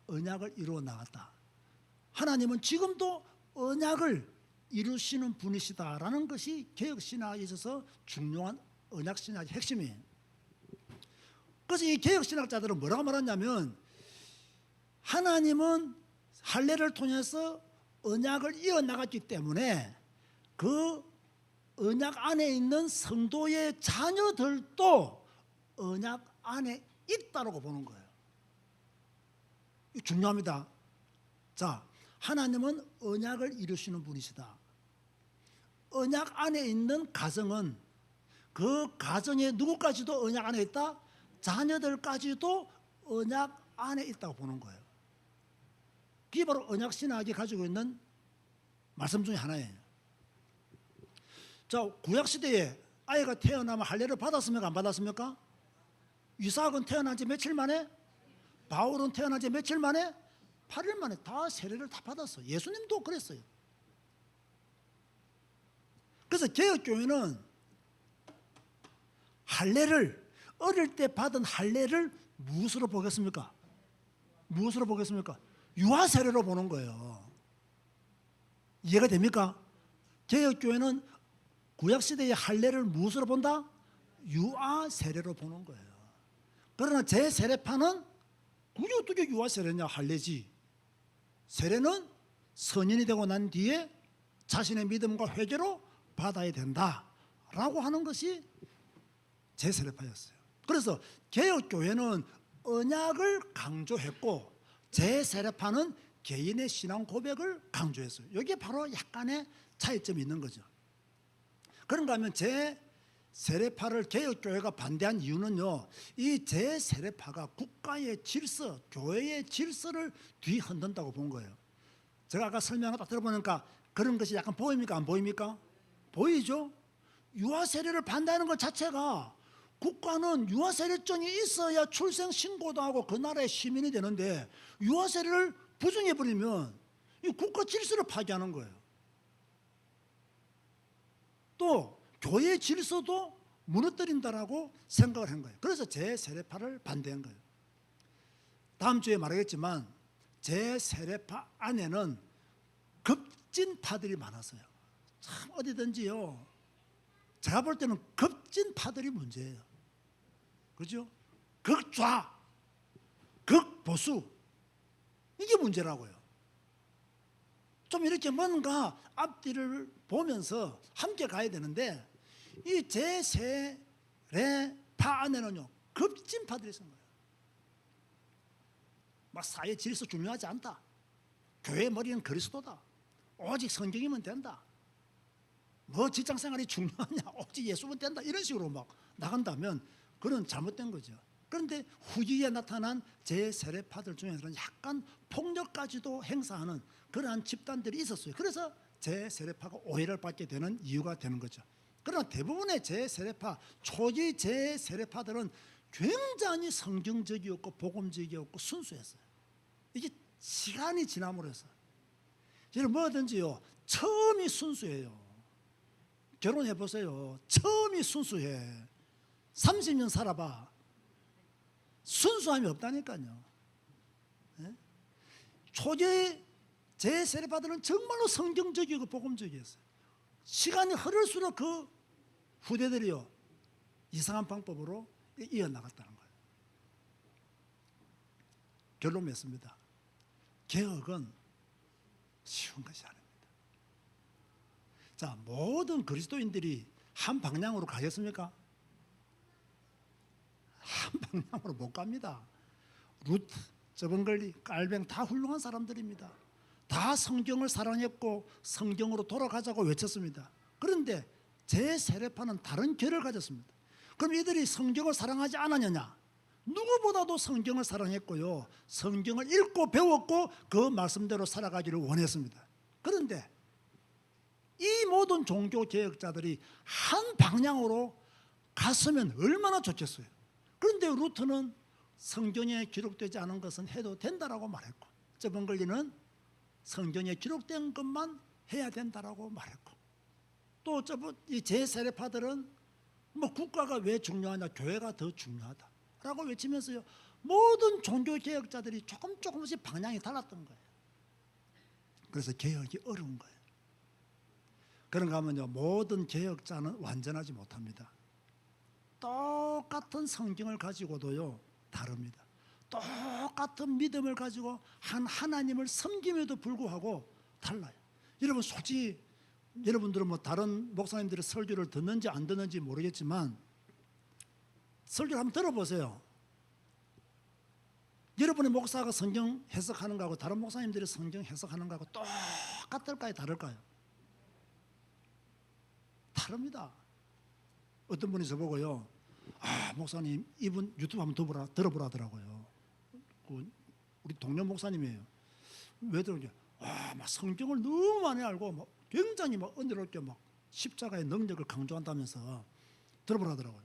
언약을 이루어 나갔다. 하나님은 지금도 언약을 이루시는 분이시다라는 것이 개혁신학에 있어서 중요한 언약신학의 핵심이에요. 그래서 이 개혁신학자들은 뭐라고 말하냐면 하나님은 할례를 통해서 언약을 이어나갔기 때문에 그 언약 안에 있는 성도의 자녀들도 언약 안에 있다고 보는 거예요. 이거 중요합니다. 자, 하나님은 언약을 이루시는 분이시다. 언약 안에 있는 가정은 그 가정에 누구까지도 언약 안에 있다? 자녀들까지도 언약 안에 있다고 보는 거예요. 그게 바로 언약신학이 가지고 있는 말씀 중에 하나예요. 자, 구약시대에 아이가 태어나면 할례를 받았습니까? 안 받았습니까? 이삭은 태어난 지 며칠 만에? 바울은 태어난 지 며칠 만에? 8일 만에 다 세례를 다 받았어요. 예수님도 그랬어요. 그래서 개혁교회는 할례를 어릴 때 받은 할례를 무엇으로 보겠습니까? 무엇으로 보겠습니까? 유아 세례로 보는 거예요. 이해가 됩니까? 개혁교회는 구약시대의 할례를 무엇으로 본다? 유아 세례로 보는 거예요. 그러나 제 세례파는 그게 어떻게 유아 세례냐? 할례지. 세례는 성인이 되고 난 뒤에 자신의 믿음과 회개로 받아야 된다라고 하는 것이 제 세례파였어요. 그래서 개혁교회는 언약을 강조했고 제 세례파는 개인의 신앙 고백을 강조했어요. 여기에 바로 약간의 차이점이 있는 거죠. 그런가 하면 제 세례파를 개혁교회가 반대한 이유는요, 이 제 세례파가 국가의 질서, 교회의 질서를 뒤흔든다고 본 거예요. 제가 아까 설명을 딱 들어보니까 그런 것이 약간 보입니까? 안 보입니까? 보이죠? 유아 세례를 반대하는 것 자체가 국가는 유아 세례증이 있어야 출생 신고도 하고 그 나라의 시민이 되는데 유아 세례를 부정해 버리면 이 국가 질서를 파괴하는 거예요. 또 교회의 질서도 무너뜨린다라고 생각을 한 거예요. 그래서 제 세례파를 반대한 거예요. 다음 주에 말하겠지만 제 세례파 안에는 급진파들이 많았어요. 참 어디든지요. 제가 볼 때는 급진파들이 문제예요. 그렇죠? 극좌, 극보수 이게 문제라고요. 좀 이렇게 뭔가 앞뒤를 보면서 함께 가야 되는데 이 제 세례파 안에는요 급진파들이 있는 거예요. 막 사회 질서 중요하지 않다. 교회 머리는 그리스도다. 오직 성경이면 된다. 뭐 직장생활이 중요하냐? 오직 예수면 된다. 이런 식으로 막 나간다면 그건 잘못된 거죠. 그런데 후기에 나타난 제 세례파들 중에서는 약간 폭력까지도 행사하는 그러한 집단들이 있었어요. 그래서 제 세례파가 오해를 받게 되는 이유가 되는 거죠. 그러나 대부분의 제 세례파, 초기 제 세례파들은 굉장히 성경적이었고 복음적이었고 순수했어요. 이게 시간이 지남으로 해서 여러분 뭐든지요 처음이 순수해요. 결혼해 보세요. 처음이 순수해. 30년 살아봐. 순수함이 없다니까요. 네? 초기 제 세례파들은 정말로 성경적이고 복음적이었어요. 시간이 흐를수록 그 후대들이요 이상한 방법으로 이어나갔다는 거예요. 결론 맺습니다. 개혁은 쉬운 것이 아닙니다. 자, 모든 그리스도인들이 한 방향으로 가겠습니까? 한 방향으로 못 갑니다. 루트, 저번걸리, 깔뱅 다 훌륭한 사람들입니다. 다 성경을 사랑했고 성경으로 돌아가자고 외쳤습니다. 그런데 제 세례파는 다른 결을 가졌습니다. 그럼 이들이 성경을 사랑하지 않았느냐? 누구보다도 성경을 사랑했고요, 성경을 읽고 배웠고 그 말씀대로 살아가기를 원했습니다. 그런데 이 모든 종교 개혁자들이 한 방향으로 갔으면 얼마나 좋겠어요. 그런데 루터는 성경에 기록되지 않은 것은 해도 된다라고 말했고, 저번걸리는 성경에 기록된 것만 해야 된다라고 말했고, 또 이 제세례파들은 뭐 국가가 왜 중요하냐, 교회가 더 중요하다라고 외치면서요, 모든 종교 개혁자들이 조금씩 방향이 달랐던 거예요. 그래서 개혁이 어려운 거예요. 그런가 하면요, 모든 개혁자는 완전하지 못합니다. 똑같은 성경을 가지고도요 다릅니다. 똑같은 믿음을 가지고 한 하나님을 섬김에도 불구하고 달라요. 여러분 솔직히 여러분들은 뭐 다른 목사님들의 설교를 듣는지 안 듣는지 모르겠지만 설교를 한번 들어보세요. 여러분의 목사가 성경 해석하는 거하고 다른 목사님들이 성경 해석하는 거하고 똑같을까요, 다를까요? 다릅니다. 어떤 분이 저보고요, 목사님 이분 유튜브 한번 들어보라더라고요. 우리 동료 목사님이에요. 왜 들어오냐? 막 성경을 너무 많이 알고 막 굉장히 막 은혜롭게 막 십자가의 능력을 강조한다면서 들어보라더라고요.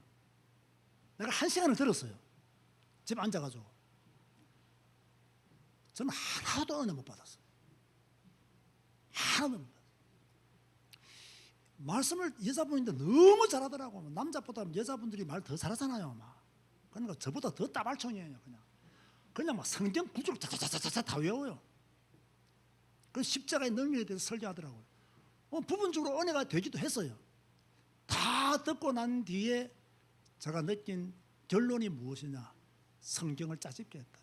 내가 1시간을 들었어요. 집에 앉아가지고. 저는 하나도 은혜 못 받았어요. 하나도 못 받았어요. 말씀을 여자분인데 너무 잘하더라고. 남자보다 여자분들이 말 더 잘하잖아요. 막. 그러니까 저보다 더 따발총이에요. 그냥 막 성경 구조를 자자자자자 다 외워요. 그 십자가의 능력에 대해서 설교하더라고요. 부분적으로 은혜가 되기도 했어요. 다 듣고 난 뒤에 제가 느낀 결론이 무엇이냐? 성경을 짜집게 했다.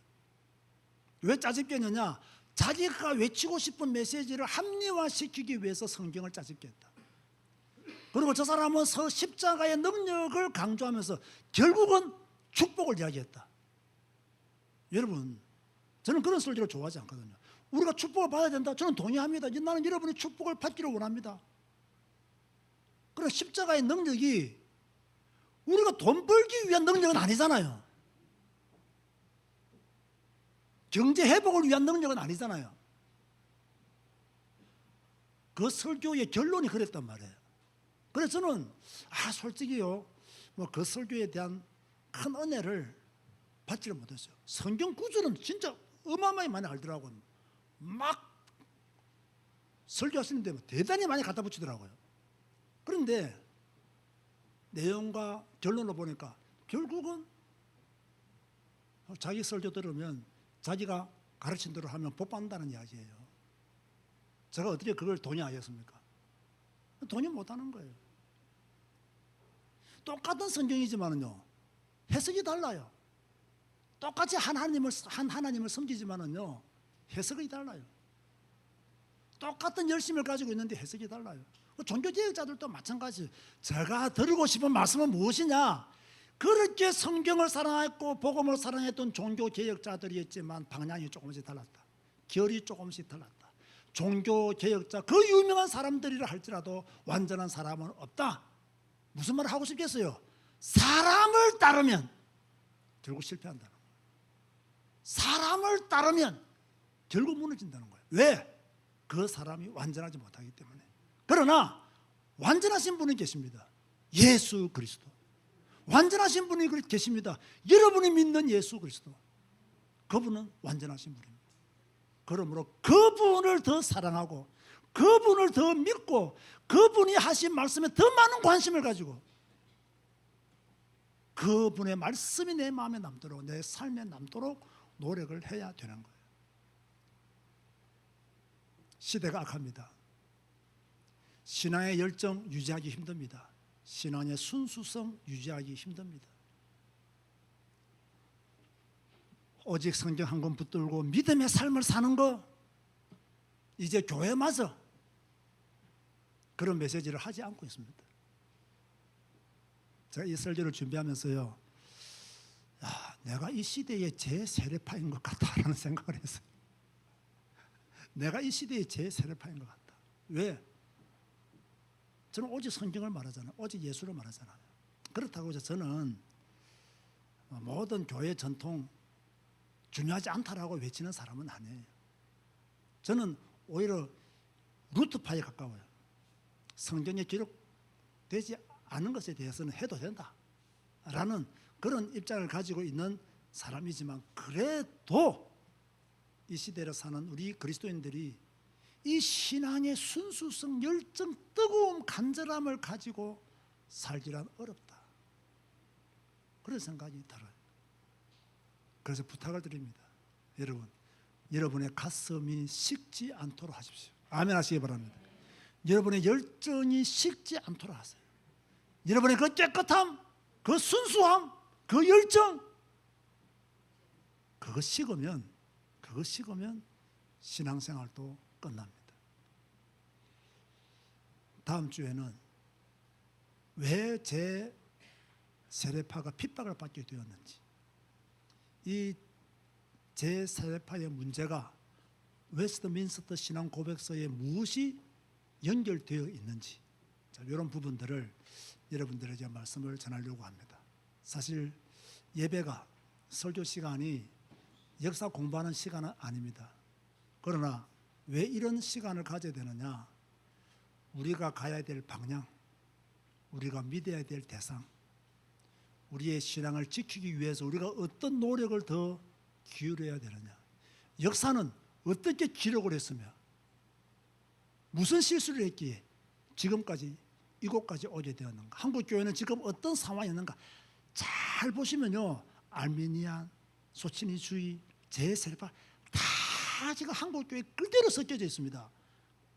왜 짜집게 했느냐? 자기가 외치고 싶은 메시지를 합리화시키기 위해서 성경을 짜집게 했다. 그리고 저 사람은 십자가의 능력을 강조하면서 결국은 축복을 이야기했다. 여러분, 저는 그런 설교를 좋아하지 않거든요. 우리가 축복을 받아야 된다, 저는 동의합니다. 나는 여러분이 축복을 받기를 원합니다. 그러나 십자가의 능력이 우리가 돈 벌기 위한 능력은 아니잖아요. 경제 회복을 위한 능력은 아니잖아요. 그 설교의 결론이 그랬단 말이에요. 그래서 저는 솔직히요, 뭐 그 설교에 대한 큰 은혜를 받지를 못했어요. 성경 구조는 진짜 어마어마하게 많이 알더라고요. 막 설교하시는데 대단히 많이 갖다 붙이더라고요. 그런데 내용과 결론을 보니까 결국은 자기 설교 들으면 자기가 가르친 대로 하면 복 받는다는 이야기예요. 제가 어떻게 그걸 동의하겠습니까? 동의 못하는 거예요. 똑같은 성경이지만은요, 해석이 달라요. 똑같이 한 하나님을 섬기지만은요, 해석이 달라요. 똑같은 열심을 가지고 있는데 해석이 달라요. 종교개혁자들도 마찬가지. 제가 드리고 싶은 말씀은 무엇이냐? 그렇게 성경을 사랑했고 복음을 사랑했던 종교개혁자들이었지만 방향이 조금씩 달랐다. 결이 조금씩 달랐다. 종교개혁자, 그 유명한 사람들이라 할지라도 완전한 사람은 없다. 무슨 말을 하고 싶겠어요? 사람을 따르면 결국 실패한다는 거예요. 사람을 따르면 결국 무너진다는 거예요. 왜? 그 사람이 완전하지 못하기 때문에. 그러나 완전하신 분이 계십니다. 예수 그리스도. 완전하신 분이 계십니다. 여러분이 믿는 예수 그리스도. 그분은 완전하신 분입니다. 그러므로 그분을 더 사랑하고 그분을 더 믿고 그분이 하신 말씀에 더 많은 관심을 가지고 그분의 말씀이 내 마음에 남도록, 내 삶에 남도록 노력을 해야 되는 거예요. 시대가 악합니다. 신앙의 열정 유지하기 힘듭니다. 신앙의 순수성 유지하기 힘듭니다. 오직 성경 한 권 붙들고 믿음의 삶을 사는 거, 이제 교회마저 그런 메시지를 하지 않고 있습니다. 제가 이 설교를 준비하면서요, 내가 이 시대의 제세례파인 것 같다라는 생각을 했어요. 내가 이 시대의 제세례파인 것 같다. 왜? 저는 오직 성경을 말하잖아요. 오직 예수를 말하잖아요. 그렇다고 해서 저는 모든 교회 전통 중요하지 않다라고 외치는 사람은 아니에요. 저는 오히려 루트파에 가까워요. 성경에 기록되지 않은 것에 대해서는 해도 된다라는 그런 입장을 가지고 있는 사람이지만, 그래도 이 시대를 사는 우리 그리스도인들이 이 신앙의 순수성, 열정, 뜨거움, 간절함을 가지고 살기란 어렵다, 그런 생각이 들어요. 그래서 부탁을 드립니다. 여러분, 여러분의 가슴이 식지 않도록 하십시오. 아멘 하시기 바랍니다. 여러분의 열정이 식지 않도록 하세요. 여러분의 그 깨끗함, 그 순수함, 그 열정, 그거 식으면 신앙생활도 끝납니다. 다음 주에는 왜 제 세례파가 핍박을 받게 되었는지, 이 제 세례파의 문제가 웨스트민스터 신앙 고백서에 무엇이 연결되어 있는지, 이런 부분들을 여러분들에게 말씀을 전하려고 합니다. 사실 예배가, 설교 시간이 역사 공부하는 시간은 아닙니다. 그러나 왜 이런 시간을 가져야 되느냐? 우리가 가야 될 방향, 우리가 믿어야 될 대상, 우리의 신앙을 지키기 위해서 우리가 어떤 노력을 더 기울여야 되느냐, 역사는 어떻게 기록을 했으며 무슨 실수를 했기에 지금까지 이곳까지 오게 되었는가, 한국교회는 지금 어떤 상황이었는가 잘 보시면요, 알미니안, 소치니주의, 제세례파 다 지금 한국교회에 그대로 섞여져 있습니다.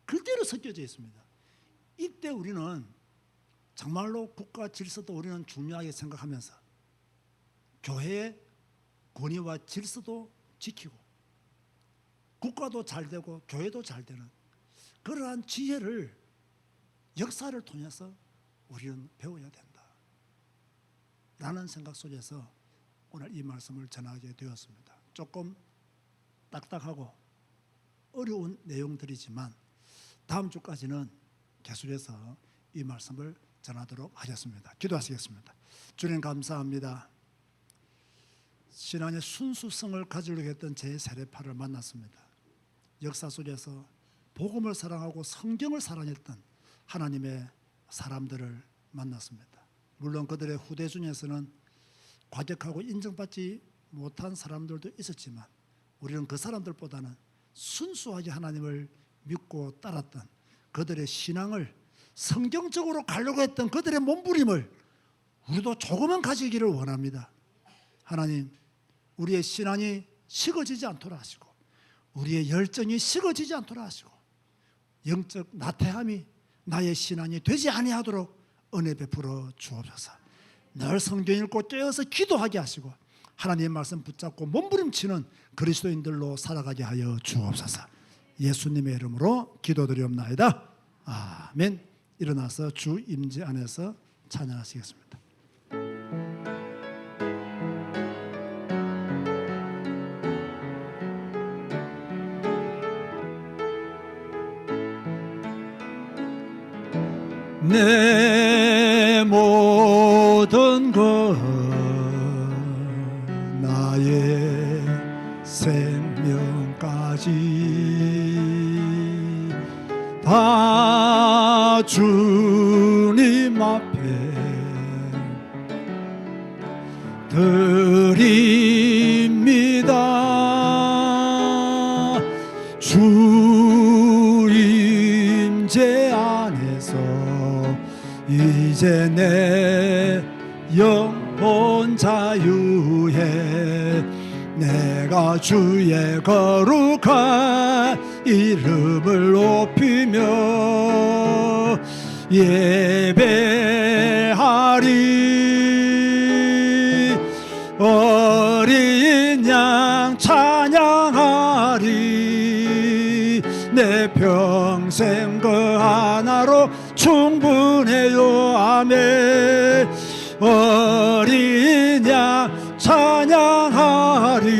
그대로 섞여져 있습니다. 이때 우리는 정말로 국가 질서도 우리는 중요하게 생각하면서 교회의 권위와 질서도 지키고 국가도 잘 되고 교회도 잘 되는 그러한 지혜를, 역사를 통해서 우리는 배워야 된다 라는 생각 속에서 오늘 이 말씀을 전하게 되었습니다. 조금 딱딱하고 어려운 내용들이지만 다음 주까지는 계속해서 이 말씀을 전하도록 하겠습니다. 기도하시겠습니다. 주님 감사합니다. 신앙의 순수성을 가지려고 했던 제 세례파를 만났습니다. 역사 속에서 복음을 사랑하고 성경을 사랑했던 하나님의 사람들을 만났습니다. 물론 그들의 후대 중에서는 과격하고 인정받지 못한 사람들도 있었지만 우리는 그 사람들보다는 순수하게 하나님을 믿고 따랐던 그들의 신앙을, 성경적으로 가려고 했던 그들의 몸부림을 우리도 조금은 가지기를 원합니다. 하나님, 우리의 신앙이 식어지지 않도록 하시고 우리의 열정이 식어지지 않도록 하시고 영적 나태함이 나의 신앙이 되지 아니하도록 은혜 베풀어 주옵소서. 늘 성경 읽고 깨어서 기도하게 하시고 하나님의 말씀 붙잡고 몸부림치는 그리스도인들로 살아가게 하여 주옵소서. 예수님의 이름으로 기도드리옵나이다. 아멘. 일어나서 주 임재 안에서 찬양하시겠습니다. 내 모든 것 나의 생명까지 다 주님 앞에 드립니다. 주 임재 안에서 이제 내 영혼 자유해 내가 주의 거룩한 이름을 높이며 예배하리. 어린 양 찬양하리. 내 평생 그 하나로 충분해요. 아멘. 어린 양 찬양하리.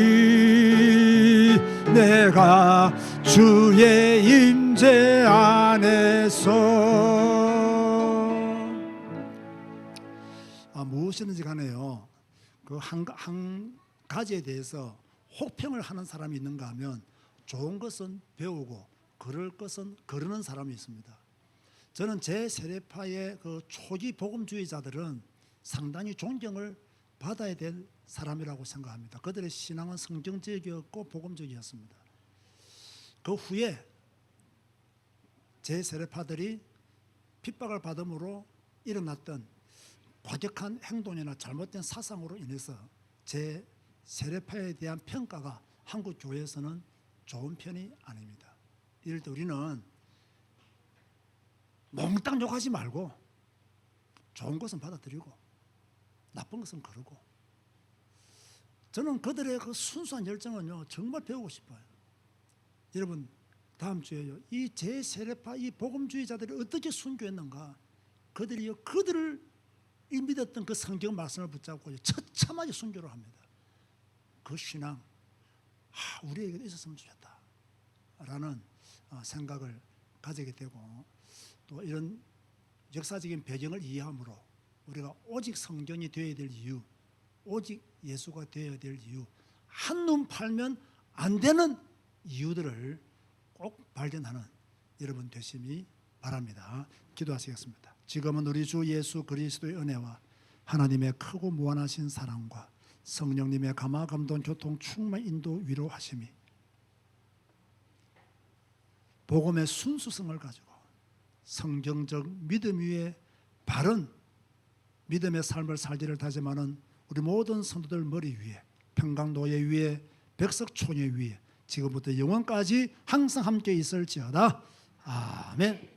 내가 주의 임재 안에서 무엇이든지 간에요, 그 한 가지에 대해서 혹평을 하는 사람이 있는가 하면 좋은 것은 배우고 그럴 것은 거르는 사람이 있습니다. 저는 제 세례파의 그 초기 복음주의자들은 상당히 존경을 받아야 될 사람이라고 생각합니다. 그들의 신앙은 성경적이었고 복음적이었습니다. 그 후에 제 세례파들이 핍박을 받음으로 일어났던 과격한 행동이나 잘못된 사상으로 인해서 제 세례파에 대한 평가가 한국 교회에서는 좋은 편이 아닙니다. 이럴 때 우리는 몽땅 욕하지 말고 좋은 것은 받아들이고 나쁜 것은 거르고, 저는 그들의 그 순수한 열정은요 정말 배우고 싶어요. 여러분 다음 주에요 이 제 세례파 이 복음주의자들이 어떻게 순교했는가, 그들을 믿었던 그 성경 말씀을 붙잡고 처참하게 순교를 합니다. 그 신앙 우리에게도 있었으면 좋겠다라는 생각을 가지게 되고, 또 이런 역사적인 배경을 이해함으로 우리가 오직 성경이 되어야 될 이유, 오직 예수가 되어야 될 이유, 한눈 팔면 안 되는 이유들을 꼭 발견하는 여러분 되시기 바랍니다. 기도하시겠습니다. 지금은 우리 주 예수 그리스도의 은혜와 하나님의 크고 무한하신 사랑과 성령님의 감화 감동 교통 충만 인도 위로하심이 복음의 순수성을 가지고 성경적 믿음 위에 바른 믿음의 삶을 살기를 다짐하는 우리 모든 성도들 머리 위에, 평강노예 위에, 백석촌예 위에 지금부터 영원까지 항상 함께 있을지어다. 아멘.